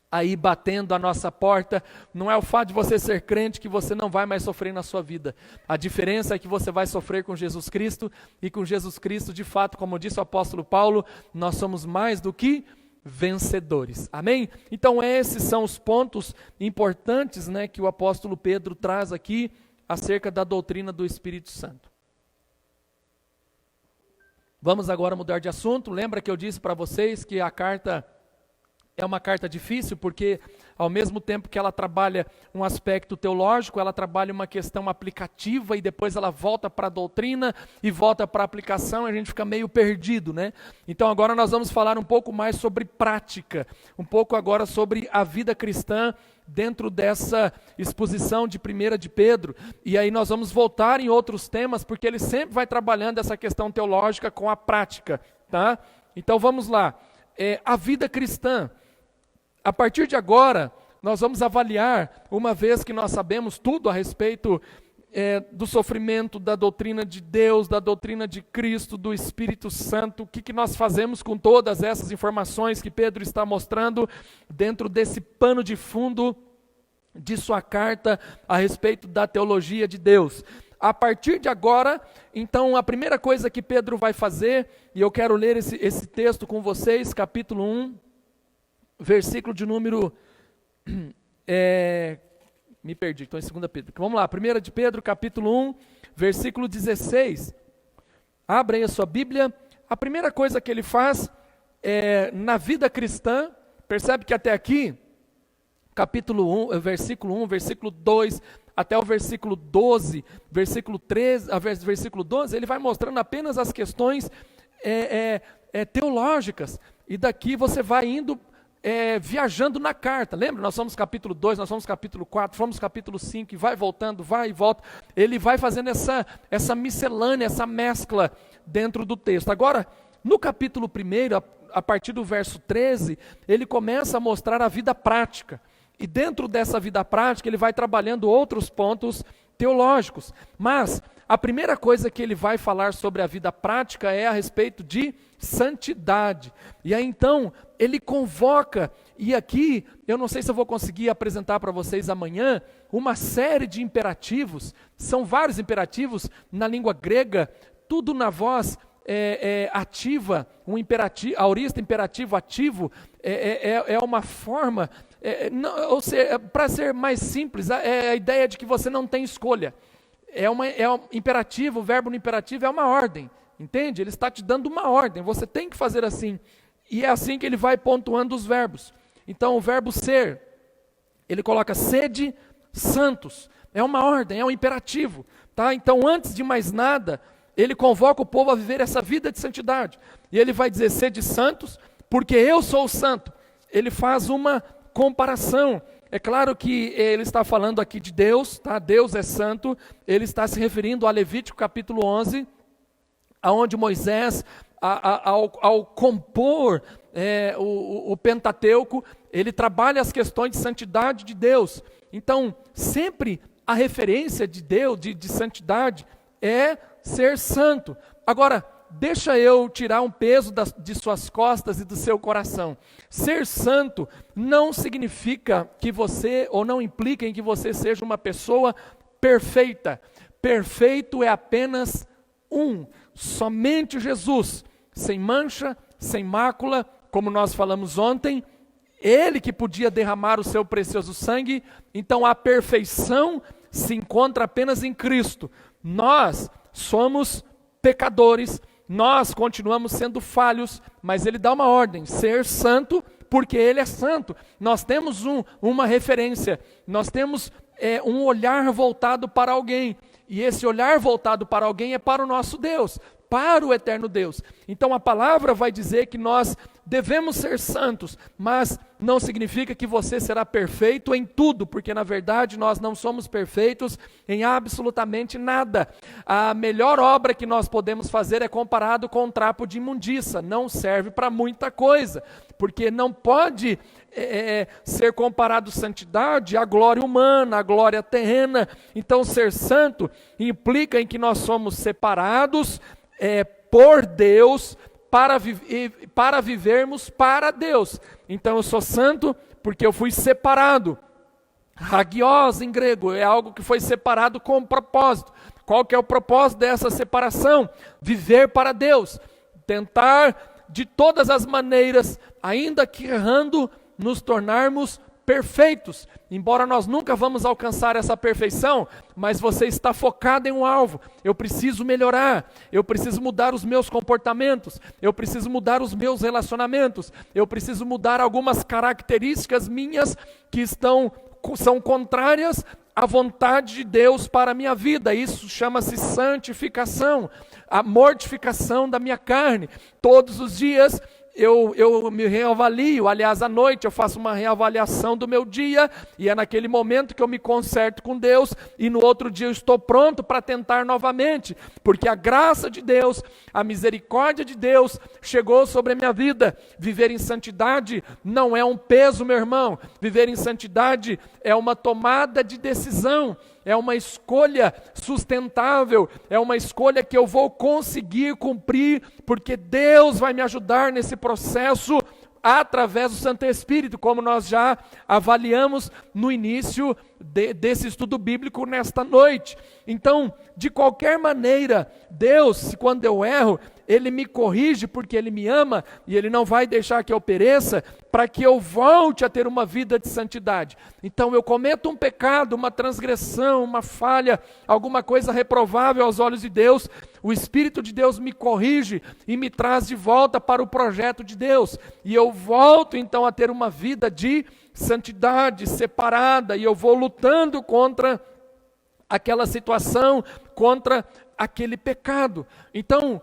aí batendo a nossa porta. Não é o fato de você ser crente que você não vai mais sofrer na sua vida. A diferença é que você vai sofrer com Jesus Cristo, e com Jesus Cristo, de fato, como disse o apóstolo Paulo, nós somos mais do que vencedores. Amém? Então esses são os pontos importantes, né, que o apóstolo Pedro traz aqui acerca da doutrina do Espírito Santo. Vamos agora mudar de assunto. Lembra que eu disse para vocês que a carta é uma carta difícil, porque ao mesmo tempo que ela trabalha um aspecto teológico, ela trabalha uma questão aplicativa, e depois ela volta para a doutrina e volta para a aplicação, e a gente fica meio perdido, né? Então agora nós vamos falar um pouco mais sobre prática, um pouco agora sobre a vida cristã dentro dessa exposição de 1 de Pedro, e aí nós vamos voltar em outros temas, porque ele sempre vai trabalhando essa questão teológica com a prática, tá? Então vamos lá, a vida cristã. A partir de agora, nós vamos avaliar, uma vez que nós sabemos tudo a respeito do sofrimento, da doutrina de Deus, da doutrina de Cristo, do Espírito Santo, o que nós fazemos com todas essas informações que Pedro está mostrando dentro desse pano de fundo de sua carta a respeito da teologia de Deus. A partir de agora, então, a primeira coisa que Pedro vai fazer, e eu quero ler esse texto com vocês, capítulo 1, versículo de número, me perdi, estou em 2 Pedro, vamos lá, 1 de Pedro, capítulo 1, versículo 16, abre aí a sua Bíblia. A primeira coisa que ele faz na vida cristã, percebe que até aqui, capítulo 1, versículo 2, até o versículo 12, versículo 13, versículo 12, ele vai mostrando apenas as questões teológicas, e daqui você vai indo viajando na carta. Lembra? Nós somos capítulo 2, nós somos capítulo 4, fomos capítulo 5, e vai voltando, vai e volta. Ele vai fazendo essa miscelânea, essa mescla dentro do texto. Agora, no capítulo 1, a partir do verso 13, ele começa a mostrar a vida prática. E dentro dessa vida prática, ele vai trabalhando outros pontos teológicos. Mas a primeira coisa que ele vai falar sobre a vida prática é a respeito de santidade. E aí então, ele convoca, e aqui, eu não sei se eu vou conseguir apresentar para vocês amanhã, uma série de imperativos, são vários imperativos na língua grega, tudo na voz ativa, um imperativo, aorista imperativo ativo, é uma forma, ou seja, para ser mais simples, é a ideia de que você não tem escolha. Um imperativo, o verbo no imperativo é uma ordem, entende? Ele está te dando uma ordem, você tem que fazer assim, e é assim que ele vai pontuando os verbos. Então o verbo ser, ele coloca sede santos, é uma ordem, é um imperativo, tá? Então antes de mais nada, ele convoca o povo a viver essa vida de santidade, e ele vai dizer: sede santos, porque eu sou o santo. Ele faz uma comparação. É claro que ele está falando aqui de Deus, tá? Deus é santo. Ele está se referindo a Levítico capítulo 11, aonde Moisés, ao compor o Pentateuco, ele trabalha as questões de santidade de Deus. Então, sempre a referência de Deus, de santidade, é ser santo. Agora, deixa eu tirar um peso de suas costas e do seu coração. Ser santo não significa que você, ou não implica em que você seja uma pessoa perfeita. Perfeito é apenas um, somente Jesus, sem mancha, sem mácula, como nós falamos ontem, ele que podia derramar o seu precioso sangue. Então a perfeição se encontra apenas em Cristo. Nós somos pecadores, nós continuamos sendo falhos, mas ele dá uma ordem: ser santo, porque ele é santo. Nós temos uma referência, nós temos um olhar voltado para alguém, e esse olhar voltado para alguém é para o nosso Deus, para o eterno Deus. Então a palavra vai dizer que nós devemos ser santos, mas não significa que você será perfeito em tudo, porque na verdade nós não somos perfeitos em absolutamente nada. A melhor obra que nós podemos fazer é comparado com um trapo de imundícia, não serve para muita coisa, porque não pode ser comparado santidade à glória humana, à glória terrena. Então ser santo implica em que nós somos separados por Deus, para vivermos para Deus. Então eu sou santo porque eu fui separado. Hagios em grego é algo que foi separado com um propósito. Qual que é o propósito dessa separação? Viver para Deus. Tentar de todas as maneiras, ainda que errando, nos tornarmos perfeitos. Embora nós nunca vamos alcançar essa perfeição, mas você está focado em um alvo. Eu preciso melhorar, eu preciso mudar os meus comportamentos, eu preciso mudar os meus relacionamentos, eu preciso mudar algumas características minhas que são contrárias à vontade de Deus para a minha vida. Isso chama-se santificação, a mortificação da minha carne. Todos os dias eu me reavalio, aliás, à noite eu faço uma reavaliação do meu dia, e é naquele momento que eu me conserto com Deus, e no outro dia eu estou pronto para tentar novamente, porque a graça de Deus, a misericórdia de Deus chegou sobre a minha vida. Viver em santidade não é um peso, meu irmão. Viver em santidade é uma tomada de decisão, é uma escolha sustentável, é uma escolha que eu vou conseguir cumprir, porque Deus vai me ajudar nesse processo através do Santo Espírito, como nós já avaliamos no início desse estudo bíblico nesta noite. Então, de qualquer maneira, Deus, quando eu erro, Ele me corrige porque Ele me ama, e Ele não vai deixar que eu pereça, para que eu volte a ter uma vida de santidade. Então eu cometo um pecado, uma transgressão, uma falha, alguma coisa reprovável aos olhos de Deus, o Espírito de Deus me corrige e me traz de volta para o projeto de Deus, e eu volto então a ter uma vida de santidade, separada, e eu vou lutando contra aquela situação, contra aquele pecado. Então,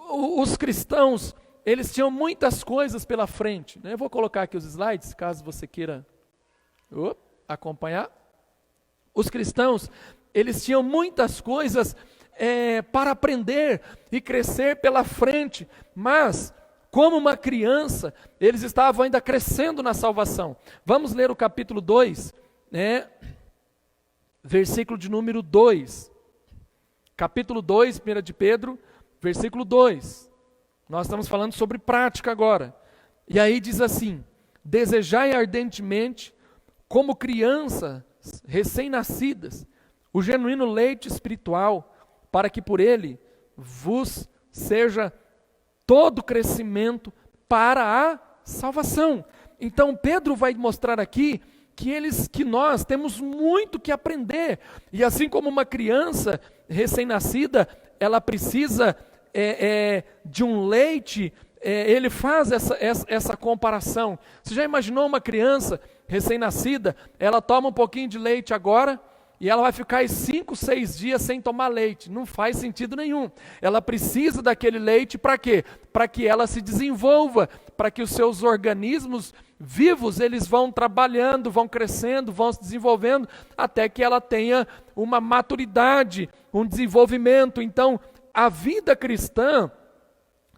os cristãos, eles tinham muitas coisas pela frente, né? Eu vou colocar aqui os slides, caso você queira acompanhar. Os cristãos, eles tinham muitas coisas para aprender e crescer pela frente, mas, como uma criança, eles estavam ainda crescendo na salvação. Vamos ler o capítulo 2, né? Versículo de número 2. Capítulo 2, 1 de Pedro, versículo 2. Nós estamos falando sobre prática agora. E aí diz assim: desejai ardentemente, como crianças recém-nascidas, o genuíno leite espiritual, para que por ele vos seja todo crescimento para a salvação. Então Pedro vai mostrar aqui que nós temos muito que aprender, e assim como uma criança recém-nascida, ela precisa de um leite, ele faz essa comparação. Você já imaginou uma criança recém-nascida, ela toma um pouquinho de leite agora, e ela vai ficar 5, 6 dias sem tomar leite? Não faz sentido nenhum. Ela precisa daquele leite para quê? Para que ela se desenvolva, para que os seus organismos vivos, eles vão trabalhando, vão crescendo, vão se desenvolvendo, até que ela tenha uma maturidade, um desenvolvimento. Então, a vida cristã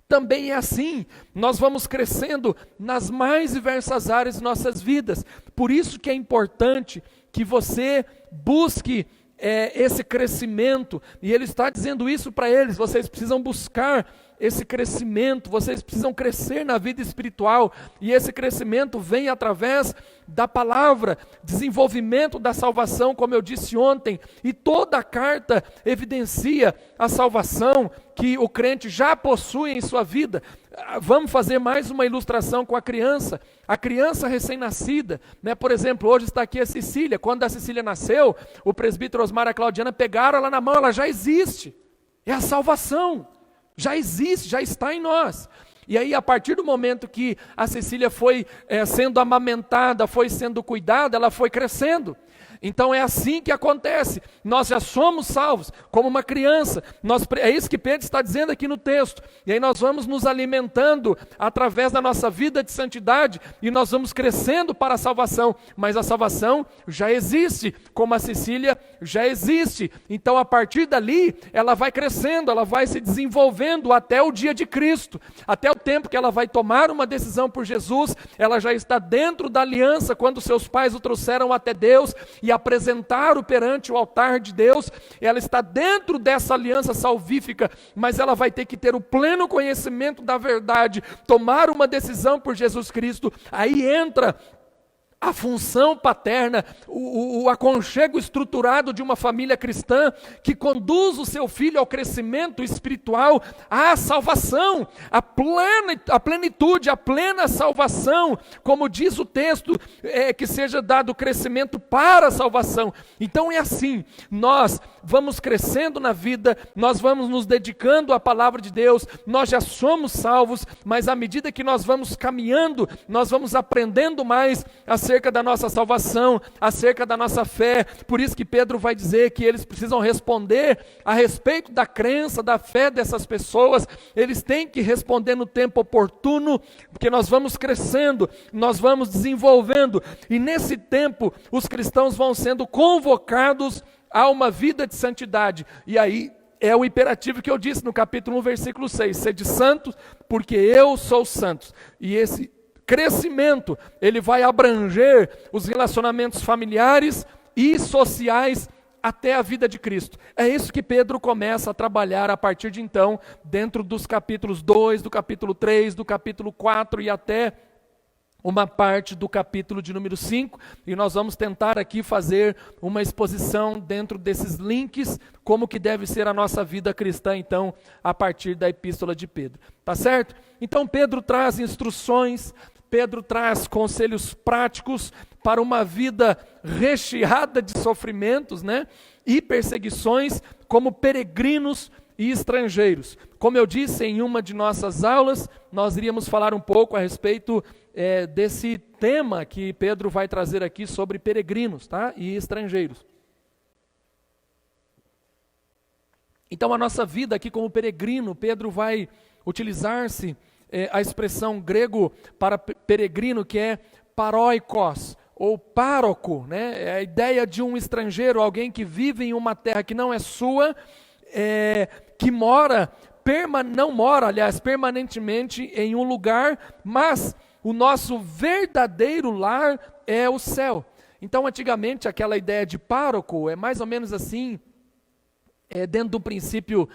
também é assim. Nós vamos crescendo nas mais diversas áreas de nossas vidas. Por isso que é importante que você busque esse crescimento, e ele está dizendo isso para eles: vocês precisam buscar esse crescimento, vocês precisam crescer na vida espiritual, e esse crescimento vem através da palavra, desenvolvimento da salvação, como eu disse ontem, e toda a carta evidencia a salvação que o crente já possui em sua vida. Vamos fazer mais uma ilustração com a criança recém-nascida, né? Por exemplo, hoje está aqui a Cecília. Quando a Cecília nasceu, o presbítero Osmar e a Claudiana pegaram ela na mão, ela já existe, é a salvação, já existe, já está em nós. E aí, a partir do momento que a Cecília foi sendo amamentada, foi sendo cuidada, ela foi crescendo. Então é assim que acontece, nós já somos salvos, como uma criança, é isso que Pedro está dizendo aqui no texto, e aí nós vamos nos alimentando através da nossa vida de santidade, e nós vamos crescendo para a salvação, mas a salvação já existe, como a Cecília já existe, então a partir dali, ela vai crescendo, ela vai se desenvolvendo até o dia de Cristo, até o tempo que ela vai tomar uma decisão por Jesus, ela já está dentro da aliança, quando seus pais o trouxeram até Deus, e apresentaram perante o altar de Deus, ela está dentro dessa aliança salvífica, mas ela vai ter que ter o pleno conhecimento da verdade, tomar uma decisão por Jesus Cristo, aí entra a função paterna, o aconchego estruturado de uma família cristã que conduz o seu filho ao crescimento espiritual, à salvação, à plenitude, à plena salvação, como diz o texto, que seja dado crescimento para a salvação. Então é assim, nós vamos crescendo na vida, nós vamos nos dedicando à palavra de Deus, nós já somos salvos, mas à medida que nós vamos caminhando, nós vamos aprendendo mais acerca da nossa salvação, acerca da nossa fé. Por isso que Pedro vai dizer que eles precisam responder a respeito da crença, da fé dessas pessoas, eles têm que responder no tempo oportuno, porque nós vamos crescendo, nós vamos desenvolvendo, e nesse tempo os cristãos vão sendo convocados a uma vida de santidade, e aí é o imperativo que eu disse no capítulo 1, versículo 6, sede santos, porque eu sou santo, e esse crescimento, ele vai abranger os relacionamentos familiares e sociais até a vida de Cristo. É isso que Pedro começa a trabalhar a partir de então, dentro dos capítulos 2, do capítulo 3, do capítulo 4 e até uma parte do capítulo de número 5, e nós vamos tentar aqui fazer uma exposição dentro desses links, como que deve ser a nossa vida cristã, então, a partir da epístola de Pedro. Tá certo? Então Pedro traz instruções, Pedro traz conselhos práticos para uma vida recheada de sofrimentos, né? E perseguições como peregrinos e estrangeiros. Como eu disse em uma de nossas aulas, nós iríamos falar um pouco a respeito desse tema que Pedro vai trazer aqui sobre peregrinos, tá? E estrangeiros. Então a nossa vida aqui como peregrino, Pedro vai utilizar-se a expressão grego para peregrino, que é paroikos, ou pároco, né? É a ideia de um estrangeiro, alguém que vive em uma terra que não é sua, que não mora, aliás, permanentemente em um lugar, mas o nosso verdadeiro lar é o céu. Então, antigamente, aquela ideia de pároco é mais ou menos assim, dentro do princípio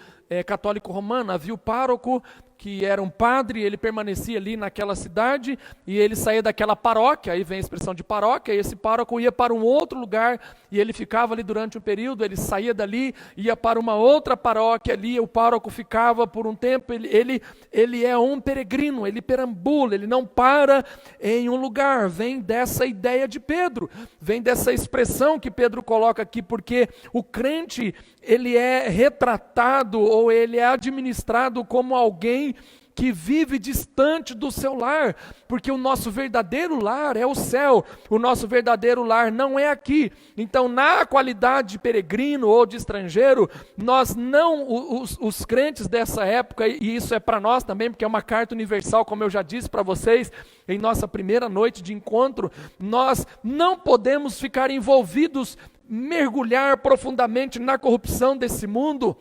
católico romano, havia o pároco, que era um padre, ele permanecia ali naquela cidade, e ele saía daquela paróquia, aí vem a expressão de paróquia, e esse pároco ia para um outro lugar, e ele ficava ali durante um período, ele saía dali, ia para uma outra paróquia ali, o pároco ficava por um tempo, ele é um peregrino, ele perambula, ele não para em um lugar, vem dessa ideia de Pedro, vem dessa expressão que Pedro coloca aqui, porque o crente, ele é retratado, ou ele é administrado como alguém que vive distante do seu lar, porque o nosso verdadeiro lar é o céu, o nosso verdadeiro lar não é aqui. Então, na qualidade de peregrino ou de estrangeiro, nós não, os crentes dessa época, e isso é para nós também, porque é uma carta universal, como eu já disse para vocês, em nossa primeira noite de encontro, nós não podemos ficar envolvidos, mergulhar profundamente na corrupção desse mundo,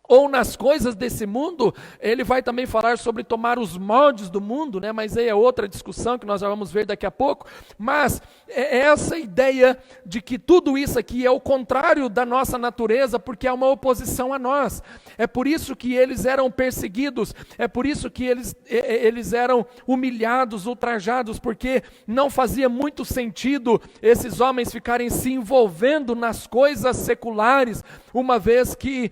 ou nas coisas desse mundo. Ele vai também falar sobre tomar os moldes do mundo, né? Mas aí é outra discussão que nós já vamos ver daqui a pouco, mas é essa ideia de que tudo isso aqui é o contrário da nossa natureza, porque é uma oposição a nós, é por isso que eles eram perseguidos, é por isso que eles eram humilhados, ultrajados, porque não fazia muito sentido esses homens ficarem se envolvendo nas coisas seculares, uma vez que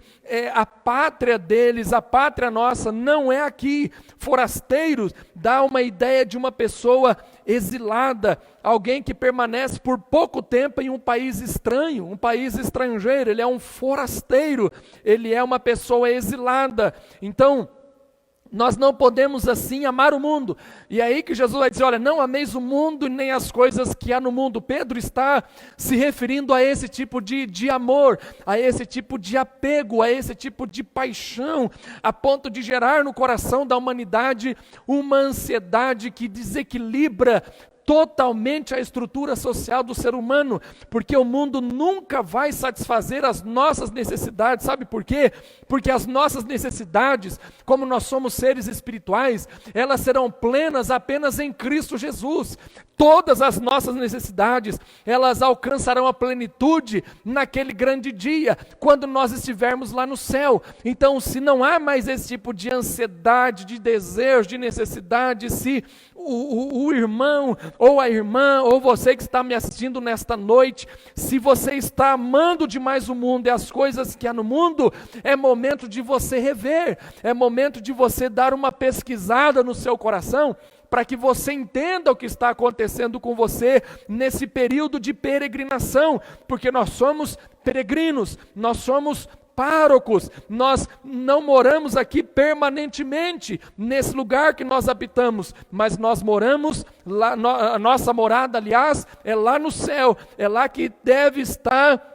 a pátria deles, a pátria nossa, não é aqui. Forasteiros dá uma ideia de uma pessoa exilada, alguém que permanece por pouco tempo em um país estranho, um país estrangeiro. Ele é um forasteiro, ele é uma pessoa exilada. Então, Nós não podemos assim amar o mundo. E é aí que Jesus vai dizer, olha, não ameis o mundo nem as coisas que há no mundo. Pedro está se referindo a esse tipo de amor, a esse tipo de apego, a esse tipo de paixão, a ponto de gerar no coração da humanidade uma ansiedade que desequilibra totalmente a estrutura social do ser humano, porque o mundo nunca vai satisfazer as nossas necessidades. Sabe por quê? Porque as nossas necessidades, como nós somos seres espirituais, elas serão plenas apenas em Cristo Jesus. Todas as nossas necessidades, elas alcançarão a plenitude naquele grande dia, quando nós estivermos lá no céu. Então, se não há mais esse tipo de ansiedade, de desejo, de necessidade, se o irmão ou a irmã, ou você que está me assistindo nesta noite, se você está amando demais o mundo e as coisas que há no mundo, é momento de você rever, é momento de você dar uma pesquisada no seu coração, para que você entenda o que está acontecendo com você nesse período de peregrinação, porque nós somos peregrinos, nós somos párocos, nós não moramos aqui permanentemente, nesse lugar que nós habitamos, mas nós moramos lá, a nossa morada, aliás, é lá no céu, é lá que deve estar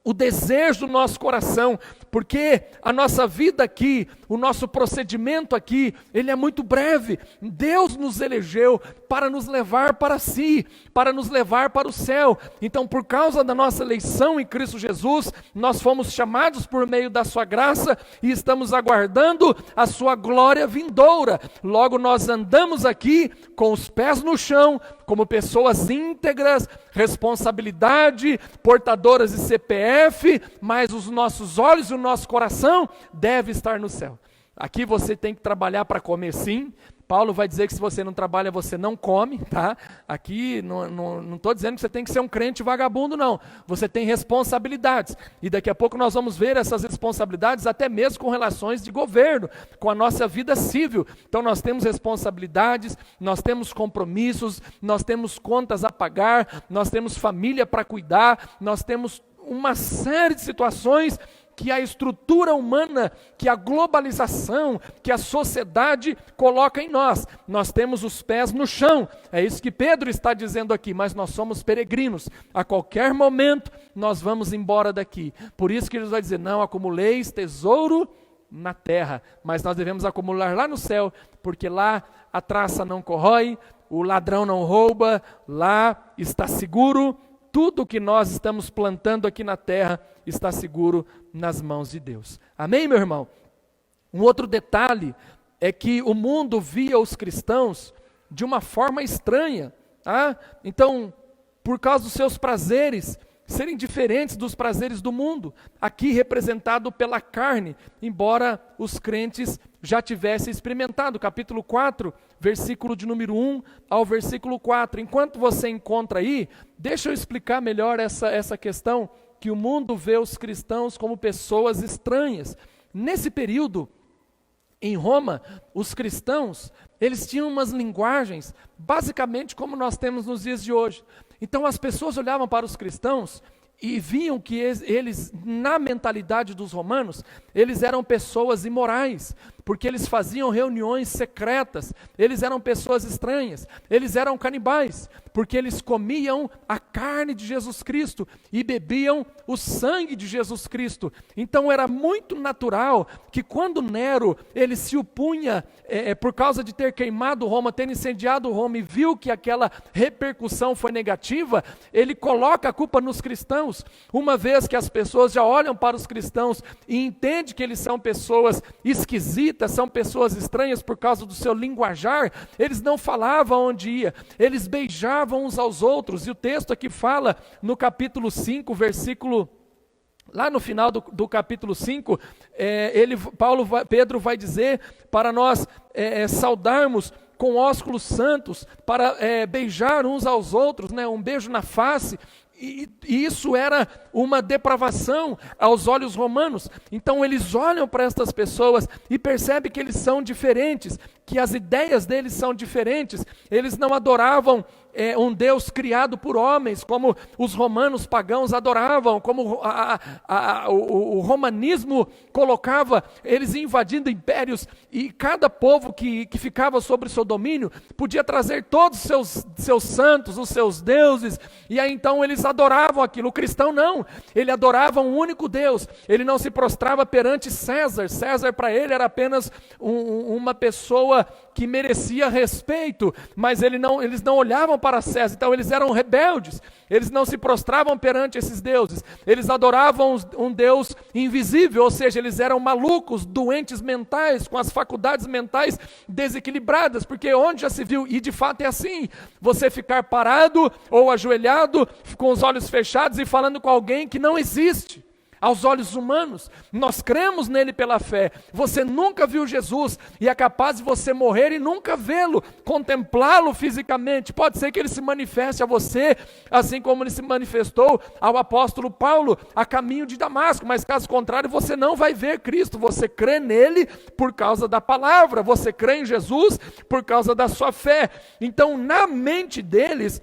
o desejo do nosso coração, porque a nossa vida aqui, o nosso procedimento aqui, ele é muito breve. Deus nos elegeu para nos levar para si, para nos levar para o céu. Então, por causa da nossa eleição em Cristo Jesus, nós fomos chamados por meio da sua graça e estamos aguardando a sua glória vindoura. Logo, nós andamos aqui com os pés no chão, como pessoas íntegras, responsabilidade, portadoras de CPF, mas os nossos olhos e o nosso coração deve estar no céu. Aqui você tem que trabalhar para comer, sim. Paulo vai dizer que se você não trabalha, você não come, tá? Aqui não estou dizendo que você tem que ser um crente vagabundo, não. Você tem responsabilidades. E daqui a pouco nós vamos ver essas responsabilidades até mesmo com relações de governo, com a nossa vida civil. Então nós temos responsabilidades, nós temos compromissos, nós temos contas a pagar, nós temos família para cuidar, nós temos uma série de situações que a estrutura humana, que a globalização, que a sociedade coloca em nós. Nós temos os pés no chão, é isso que Pedro está dizendo aqui, mas nós somos peregrinos. A qualquer momento nós vamos embora daqui. Por isso que ele vai dizer, não acumuleis tesouro na terra, mas nós devemos acumular lá no céu, porque lá a traça não corrói, o ladrão não rouba, lá está seguro. Tudo que nós estamos plantando aqui na terra está seguro nas mãos de Deus. Amém, meu irmão? Um outro detalhe é que o mundo via os cristãos de uma forma estranha. Tá? Então, por causa dos seus prazeres serem diferentes dos prazeres do mundo, aqui representado pela carne, embora os crentes já tivessem experimentado. Capítulo 4, versículo de número 1 ao versículo 4. Enquanto você encontra aí, deixa eu explicar melhor essa questão, que o mundo vê os cristãos como pessoas estranhas. Nesse período, em Roma, os cristãos, eles tinham umas linguagens, basicamente como nós temos nos dias de hoje. Então as pessoas olhavam para os cristãos e viam que eles, na mentalidade dos romanos, eles eram pessoas imorais, porque eles faziam reuniões secretas, eles eram pessoas estranhas, eles eram canibais, porque eles comiam a carne de Jesus Cristo e bebiam o sangue de Jesus Cristo. Então era muito natural que quando Nero, ele se opunha, por causa de ter queimado Roma, ter incendiado Roma e viu que aquela repercussão foi negativa, ele coloca a culpa nos cristãos, uma vez que as pessoas já olham para os cristãos e entendem que eles são pessoas esquisitas, são pessoas estranhas por causa do seu linguajar, eles não falavam onde ia, eles beijavam uns aos outros, e o texto aqui fala no capítulo 5, versículo, lá no final do capítulo 5, Pedro vai dizer para nós saudarmos com ósculos santos, para beijar uns aos outros, né, um beijo na face. E isso era uma depravação aos olhos romanos. Então eles olham para estas pessoas e percebem que eles são diferentes, que as ideias deles são diferentes. Eles não adoravam um Deus criado por homens, como os romanos pagãos adoravam, como o romanismo colocava eles invadindo impérios, e cada povo que ficava sobre o seu domínio podia trazer todos os seus santos, os seus deuses, e aí então eles adoravam aquilo. O cristão não, ele adorava um único Deus, ele não se prostrava perante César. César para ele era apenas uma pessoa que merecia respeito, mas eles não olhavam para César, então eles eram rebeldes, eles não se prostravam perante esses deuses, eles adoravam um Deus invisível, ou seja, eles eram malucos, doentes mentais, com as faculdades mentais desequilibradas, porque onde já se viu, e de fato é assim, você ficar parado ou ajoelhado, com os olhos fechados e falando com alguém que não existe. Aos olhos humanos, nós cremos nele pela fé. Você nunca viu Jesus e é capaz de você morrer e nunca vê-lo, contemplá-lo fisicamente. Pode ser que ele se manifeste a você, assim como ele se manifestou ao apóstolo Paulo a caminho de Damasco, mas caso contrário, você não vai ver Cristo. Você crê nele por causa da palavra, você crê em Jesus por causa da sua fé. Então, na mente deles,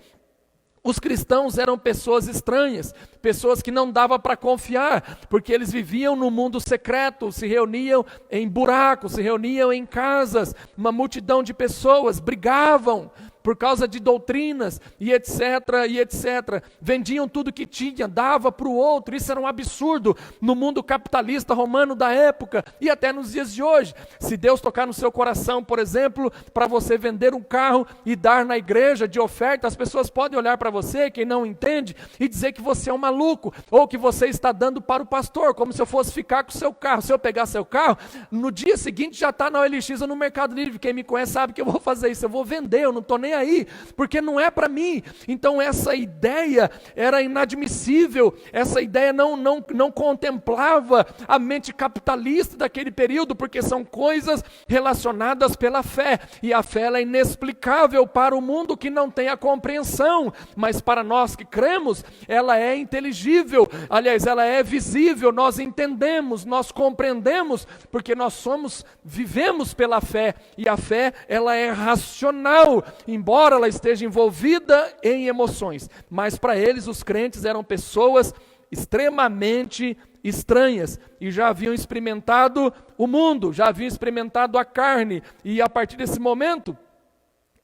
os cristãos eram pessoas estranhas, pessoas que não dava para confiar, porque eles viviam no mundo secreto, se reuniam em buracos, se reuniam em casas, uma multidão de pessoas, brigavam por causa de doutrinas e etc, e etc. Vendiam tudo que tinha, dava para o outro. Isso era um absurdo no mundo capitalista romano da época e até nos dias de hoje. Se Deus tocar no seu coração, por exemplo, para você vender um carro e dar na igreja de oferta, as pessoas podem olhar para você, quem não entende, e dizer que você é um maluco, ou que você está dando para o pastor, como se eu fosse ficar com o seu carro. Se eu pegar seu carro, no dia seguinte já está na OLX ou no Mercado Livre. Quem me conhece sabe que eu vou fazer isso, eu vou vender, eu não estou nem aí, porque não é para mim. Então essa ideia era inadmissível, essa ideia não contemplava a mente capitalista daquele período, porque são coisas relacionadas pela fé, e a fé ela é inexplicável para o mundo que não tem a compreensão, mas para nós que cremos, ela é inteligível, aliás, ela é visível, nós entendemos, nós compreendemos, porque nós vivemos pela fé, e a fé ela é racional, embora ela esteja envolvida em emoções, mas para eles os crentes eram pessoas extremamente estranhas, e já haviam experimentado o mundo, já haviam experimentado a carne, e a partir desse momento,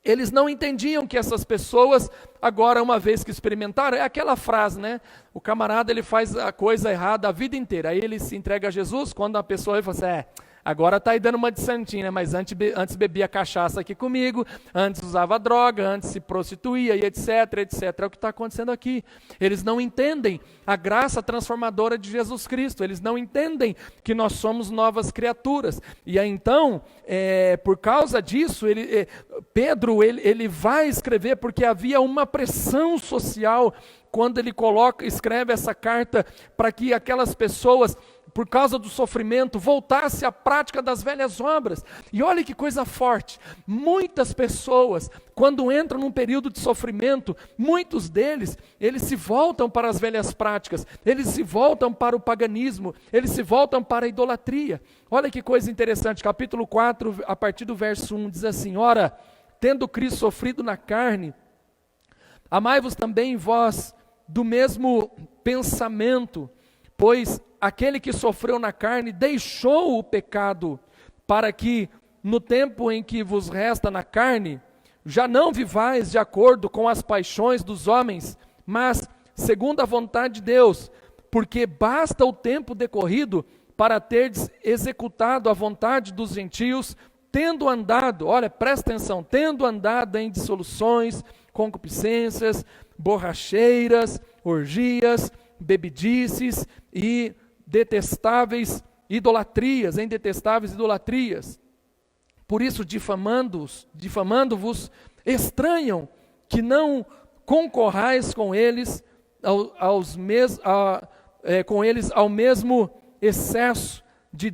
eles não entendiam que essas pessoas, agora uma vez que experimentaram, é aquela frase, né? O camarada ele faz a coisa errada a vida inteira, aí ele se entrega a Jesus, quando a pessoa ele fala assim, agora está aí dando uma de santinho, né? Mas antes bebia cachaça aqui comigo, antes usava droga, antes se prostituía, e etc, etc. É o que está acontecendo aqui. Eles não entendem a graça transformadora de Jesus Cristo, eles não entendem que nós somos novas criaturas. E aí então, por causa disso, Pedro ele vai escrever, porque havia uma pressão social, quando ele escreve essa carta, para que aquelas pessoas, por causa do sofrimento, voltasse à prática das velhas obras. E olha que coisa forte, muitas pessoas, quando entram num período de sofrimento, muitos deles, eles se voltam para as velhas práticas, eles se voltam para o paganismo, eles se voltam para a idolatria. Olha que coisa interessante, capítulo 4, a partir do verso 1, diz assim, ora, tendo Cristo sofrido na carne, amai-vos também vós do mesmo pensamento, pois aquele que sofreu na carne deixou o pecado, para que no tempo em que vos resta na carne, já não vivais de acordo com as paixões dos homens, mas segundo a vontade de Deus, porque basta o tempo decorrido para terdes executado a vontade dos gentios, tendo andado, olha, presta atenção, tendo andado em dissoluções, concupiscências, borracheiras, orgias, bebidices e detestáveis idolatrias, em detestáveis idolatrias. Por isso, difamando-vos, estranham que não concorrais com eles ao mesmo excesso de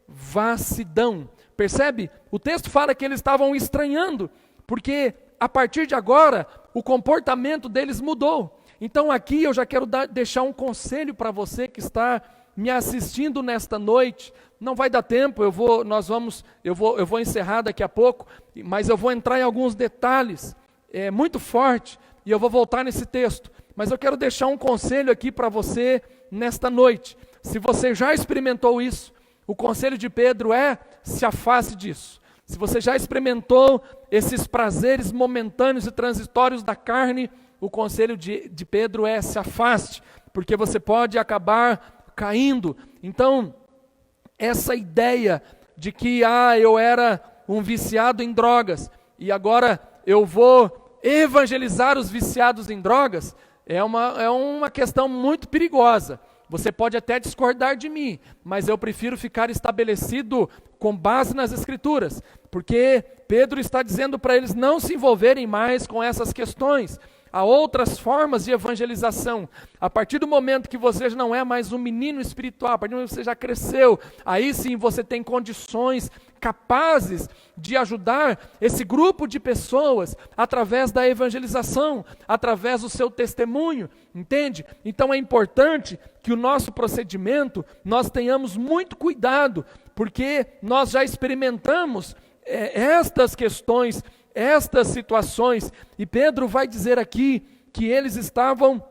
devassidão. Percebe? O texto fala que eles estavam estranhando, porque a partir de agora, o comportamento deles mudou. Então aqui eu já quero deixar um conselho para você que está me assistindo nesta noite. Não vai dar tempo, eu vou encerrar daqui a pouco, mas eu vou entrar em alguns detalhes. muito forte, e eu vou voltar nesse texto, mas eu quero deixar um conselho aqui para você nesta noite. Se você já experimentou isso, o conselho de Pedro é: se afaste disso. Se você já experimentou esses prazeres momentâneos e transitórios da carne, o conselho de Pedro é: se afaste, porque você pode acabar caindo. Então, essa ideia de que eu era um viciado em drogas e agora eu vou evangelizar os viciados em drogas, é uma questão muito perigosa. Você pode até discordar de mim, mas eu prefiro ficar estabelecido com base nas Escrituras, porque Pedro está dizendo para eles não se envolverem mais com essas questões. Há outras formas de evangelização. A partir do momento que você já não é mais um menino espiritual, a partir do momento que você já cresceu, aí sim você tem condições capazes de ajudar esse grupo de pessoas através da evangelização, através do seu testemunho, entende? Então é importante que o nosso procedimento, nós tenhamos muito cuidado, porque nós já experimentamos estas questões, estas situações, e Pedro vai dizer aqui que eles estavam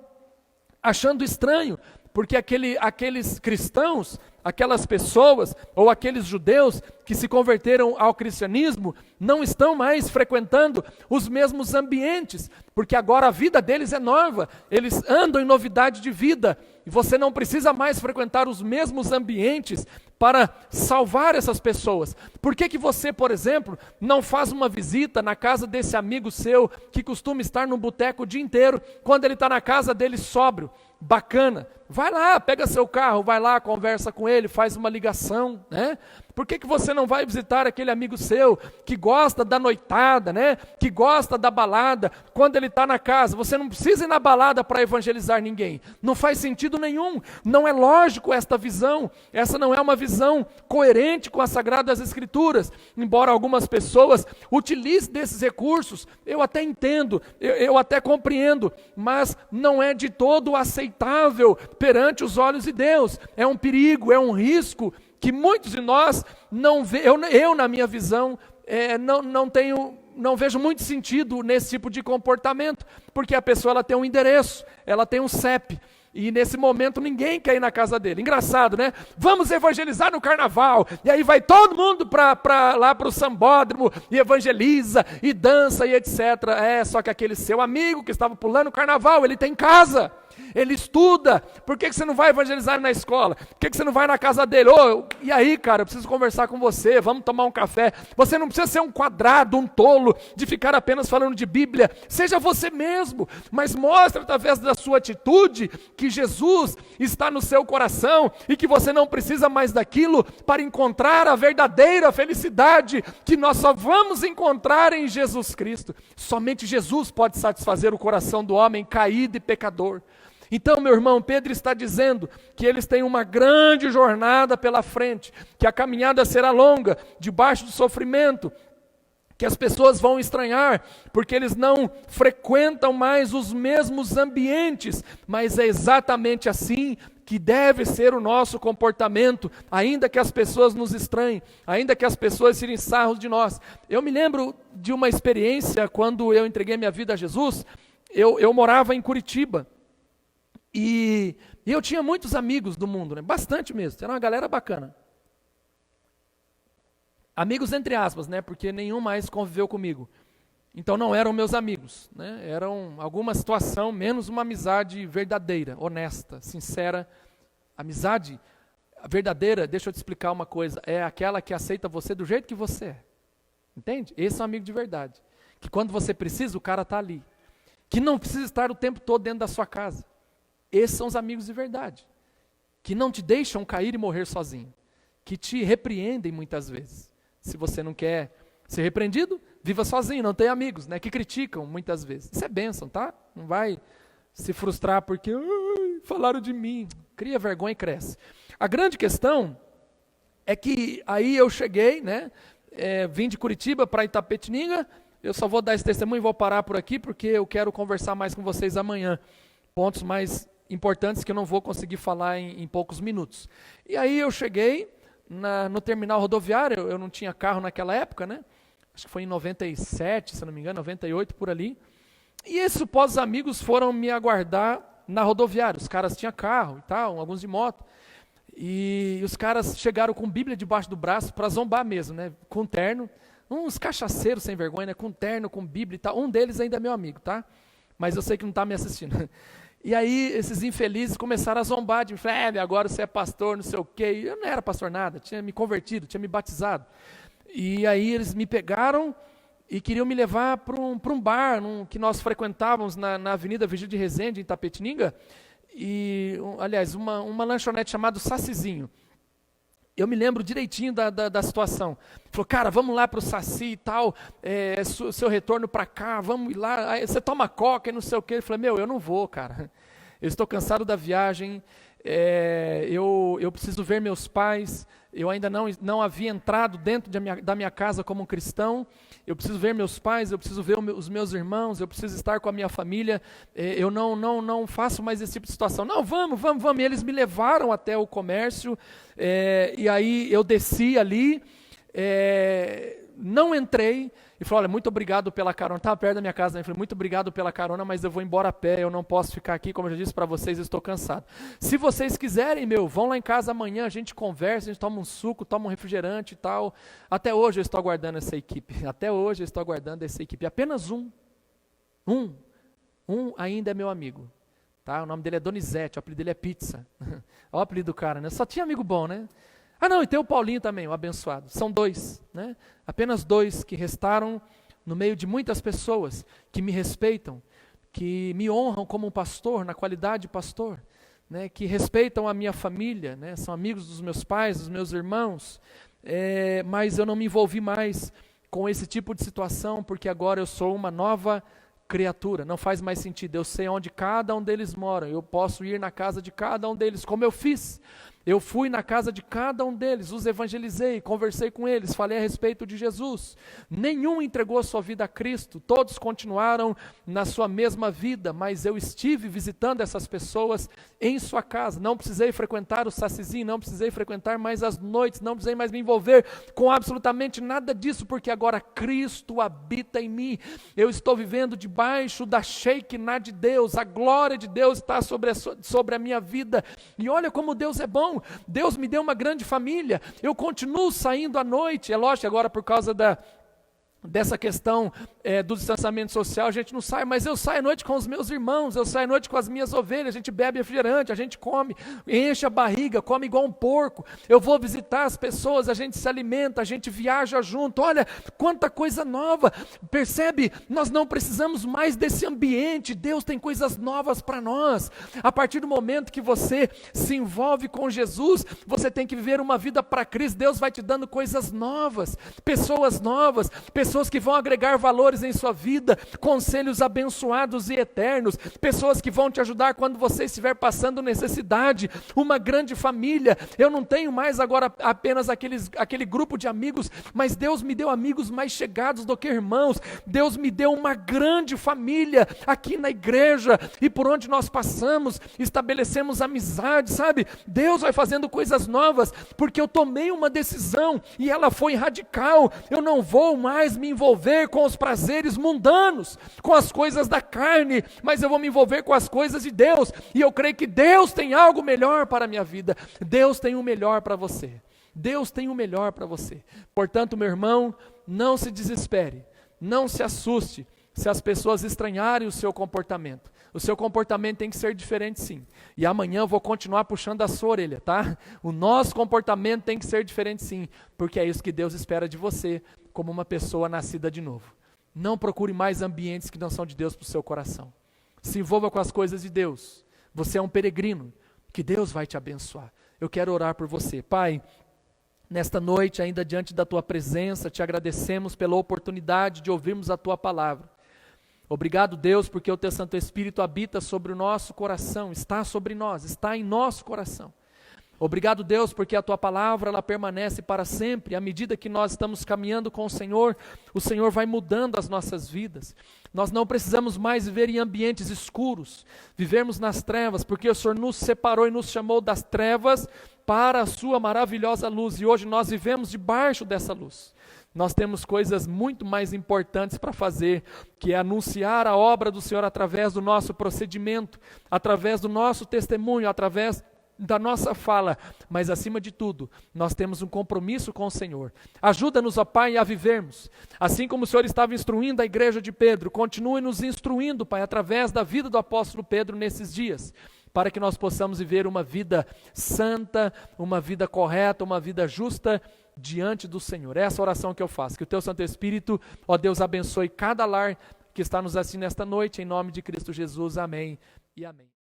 achando estranho, porque aqueles cristãos, aquelas pessoas, ou aqueles judeus que se converteram ao cristianismo, não estão mais frequentando os mesmos ambientes, porque agora a vida deles é nova, eles andam em novidade de vida, e você não precisa mais frequentar os mesmos ambientes para salvar essas pessoas. Por que você, por exemplo, não faz uma visita na casa desse amigo seu, que costuma estar no boteco o dia inteiro, quando ele está na casa dele sóbrio, bacana? Vai lá, pega seu carro, vai lá, conversa com ele, faz uma ligação, né? Por que você não vai visitar aquele amigo seu que gosta da noitada, né? Que gosta da balada, quando ele está na casa? Você não precisa ir na balada para evangelizar ninguém. Não faz sentido nenhum. Não é lógico esta visão. Essa não é uma visão coerente com as Sagradas Escrituras. Embora algumas pessoas utilizem desses recursos, eu até entendo, eu até compreendo, mas não é de todo aceitável perante os olhos de Deus. É um perigo, é um risco que muitos de nós não vê, eu na minha visão, não vejo muito sentido nesse tipo de comportamento, porque a pessoa ela tem um endereço, ela tem um CEP, e nesse momento ninguém quer ir na casa dele. Engraçado, né? Vamos evangelizar no carnaval, e aí vai todo mundo lá para o sambódromo, e evangeliza, e dança, e etc. Só que aquele seu amigo que estava pulando o carnaval, ele tem casa, ele estuda. Por que você não vai evangelizar na escola? Por que você não vai na casa dele? E aí, cara, eu preciso conversar com você, vamos tomar um café. Você não precisa ser um quadrado, um tolo, de ficar apenas falando de Bíblia. Seja você mesmo, mas mostre através da sua atitude que Jesus está no seu coração e que você não precisa mais daquilo para encontrar a verdadeira felicidade que nós só vamos encontrar em Jesus Cristo. Somente Jesus pode satisfazer o coração do homem caído e pecador. Então, meu irmão, Pedro está dizendo que eles têm uma grande jornada pela frente, que a caminhada será longa, debaixo do sofrimento, que as pessoas vão estranhar, porque eles não frequentam mais os mesmos ambientes, mas é exatamente assim que deve ser o nosso comportamento, ainda que as pessoas nos estranhem, ainda que as pessoas tirem sarros de nós. Eu me lembro de uma experiência, quando eu entreguei minha vida a Jesus, eu morava em Curitiba, e eu tinha muitos amigos do mundo, né? Bastante mesmo, era uma galera bacana. Amigos entre aspas, né? Porque nenhum mais conviveu comigo. Então não eram meus amigos, né? Eram alguma situação, menos uma amizade verdadeira, honesta, sincera. Amizade verdadeira, deixa eu te explicar uma coisa, é aquela que aceita você do jeito que você é. Entende? Esse é um amigo de verdade. Que quando você precisa, o cara está ali. Que não precisa estar o tempo todo dentro da sua casa. Esses são os amigos de verdade, que não te deixam cair e morrer sozinho, que te repreendem muitas vezes. Se você não quer ser repreendido, viva sozinho, não tem amigos, né? Que criticam muitas vezes. Isso é bênção, tá? Não vai se frustrar porque falaram de mim. Cria vergonha e cresce. A grande questão é que aí eu cheguei, né? Vim de Curitiba para Itapetininga. Eu só vou dar esse testemunho e vou parar por aqui, porque eu quero conversar mais com vocês amanhã. Pontos mais importantes que eu não vou conseguir falar em poucos minutos. E aí eu cheguei no terminal rodoviário, eu não tinha carro naquela época, né? Acho que foi em 97, se não me engano, 98, por ali. E esses supostos amigos foram me aguardar na rodoviária. Os caras tinham carro e tal, alguns de moto. E os caras chegaram com Bíblia debaixo do braço para zombar mesmo, né? Com terno. Uns cachaceiros sem vergonha, né? Com terno, com Bíblia e tal. Um deles ainda é meu amigo, tá? Mas eu sei que não está me assistindo. E aí esses infelizes começaram a zombar de mim. Falaram, agora você é pastor, não sei o quê. E eu não era pastor nada, tinha me convertido, tinha me batizado. E aí eles me pegaram e queriam me levar para um bar que nós frequentávamos na Avenida Virgílio de Resende, em Itapetininga. E, aliás, uma lanchonete chamada Sacizinho. Eu me lembro direitinho da situação. Falou, cara, vamos lá para o Saci e tal, seu retorno para cá, vamos ir lá, aí você toma coca e não sei o quê. Eu falei, eu não vou, cara. Eu estou cansado da viagem, eu preciso ver meus pais, eu ainda não havia entrado dentro da minha casa como um cristão, eu preciso ver meus pais, eu preciso ver os meus irmãos, eu preciso estar com a minha família, eu não faço mais esse tipo de situação. Não, vamos. E eles me levaram até o comércio, e aí eu desci ali, não entrei, e falei, olha, muito obrigado pela carona, estava perto da minha casa, né? Eu falei, muito obrigado pela carona, mas eu vou embora a pé, eu não posso ficar aqui, como eu já disse para vocês, eu estou cansado. Se vocês quiserem, vão lá em casa amanhã, a gente conversa, a gente toma um suco, toma um refrigerante e tal. Até hoje eu estou aguardando essa equipe, apenas um ainda é meu amigo, tá? O nome dele é Donizete, o apelido dele é Pizza, olha o apelido do cara, né? Só tinha amigo bom, né? Ah não, e tem o Paulinho também, o abençoado. São 2, né? Apenas 2 que restaram no meio de muitas pessoas que me respeitam, que me honram como um pastor, na qualidade de pastor, né? Que respeitam a minha família, né? São amigos dos meus pais, dos meus irmãos, mas eu não me envolvi mais com esse tipo de situação, porque agora eu sou uma nova criatura, não faz mais sentido, eu sei onde cada um deles mora, eu posso ir na casa de cada um deles, como eu fiz. Eu fui na casa de cada um deles, os evangelizei, conversei com eles, falei a respeito de Jesus. Nenhum entregou a sua vida a Cristo, todos continuaram na sua mesma vida, mas eu estive visitando essas pessoas em sua casa. Não precisei frequentar o Sacizinho, não precisei frequentar mais as noites, não precisei mais me envolver com absolutamente nada disso, porque agora Cristo habita em mim. Eu estou vivendo debaixo da Shekinah de Deus, a glória de Deus está sobre a minha vida. E olha como Deus é bom. Deus me deu uma grande família, eu continuo saindo à noite, é lógico agora por causa dessa questão do distanciamento social, a gente não sai, mas eu saio à noite com os meus irmãos, eu saio à noite com as minhas ovelhas, a gente bebe refrigerante, a gente come, enche a barriga, come igual um porco, eu vou visitar as pessoas, a gente se alimenta, a gente viaja junto, olha quanta coisa nova, percebe? Nós não precisamos mais desse ambiente, Deus tem coisas novas para nós. A partir do momento que você se envolve com Jesus, você tem que viver uma vida para Cristo, Deus vai te dando coisas novas, pessoas que vão agregar valores em sua vida, conselhos abençoados e eternos, pessoas que vão te ajudar quando você estiver passando necessidade, uma grande família. Eu não tenho mais agora apenas aquele grupo de amigos, mas Deus me deu amigos mais chegados do que irmãos. Deus me deu uma grande família aqui na igreja, e por onde nós passamos, estabelecemos amizade, sabe? Deus vai fazendo coisas novas, porque eu tomei uma decisão, e ela foi radical. Eu não vou mais me envolver com os prazeres mundanos, com as coisas da carne, mas eu vou me envolver com as coisas de Deus, e eu creio que Deus tem algo melhor para a minha vida. Deus tem o melhor para você. Deus tem o melhor para você. Portanto, meu irmão, não se desespere, não se assuste se as pessoas estranharem o seu comportamento. O seu comportamento tem que ser diferente, sim. E amanhã eu vou continuar puxando a sua orelha, tá? O nosso comportamento tem que ser diferente, sim, porque é isso que Deus espera de você, como uma pessoa nascida de novo. Não procure mais ambientes que não são de Deus para o seu coração. Se envolva com as coisas de Deus. Você é um peregrino, que Deus vai te abençoar. Eu quero orar por você. Pai, nesta noite, ainda diante da Tua presença, te agradecemos pela oportunidade de ouvirmos a Tua palavra. Obrigado, Deus, porque o Teu Santo Espírito habita sobre o nosso coração, está sobre nós, está em nosso coração. Obrigado, Deus, porque a Tua palavra ela permanece para sempre. À medida que nós estamos caminhando com o Senhor vai mudando as nossas vidas. Nós não precisamos mais viver em ambientes escuros, vivermos nas trevas, porque o Senhor nos separou e nos chamou das trevas para a Sua maravilhosa luz, e hoje nós vivemos debaixo dessa luz. nós temos coisas muito mais importantes para fazer, que é anunciar a obra do Senhor através do nosso procedimento, através do nosso testemunho, através da nossa fala, mas acima de tudo, nós temos um compromisso com o Senhor. Ajuda-nos, ó Pai, a vivermos, assim como o Senhor estava instruindo a igreja de Pedro, continue nos instruindo, Pai, através da vida do apóstolo Pedro nesses dias, para que nós possamos viver uma vida santa, uma vida correta, uma vida justa diante do Senhor. Essa oração que eu faço, que o Teu Santo Espírito, ó Deus, abençoe cada lar que está nos assistindo nesta noite, em nome de Cristo Jesus, amém e amém.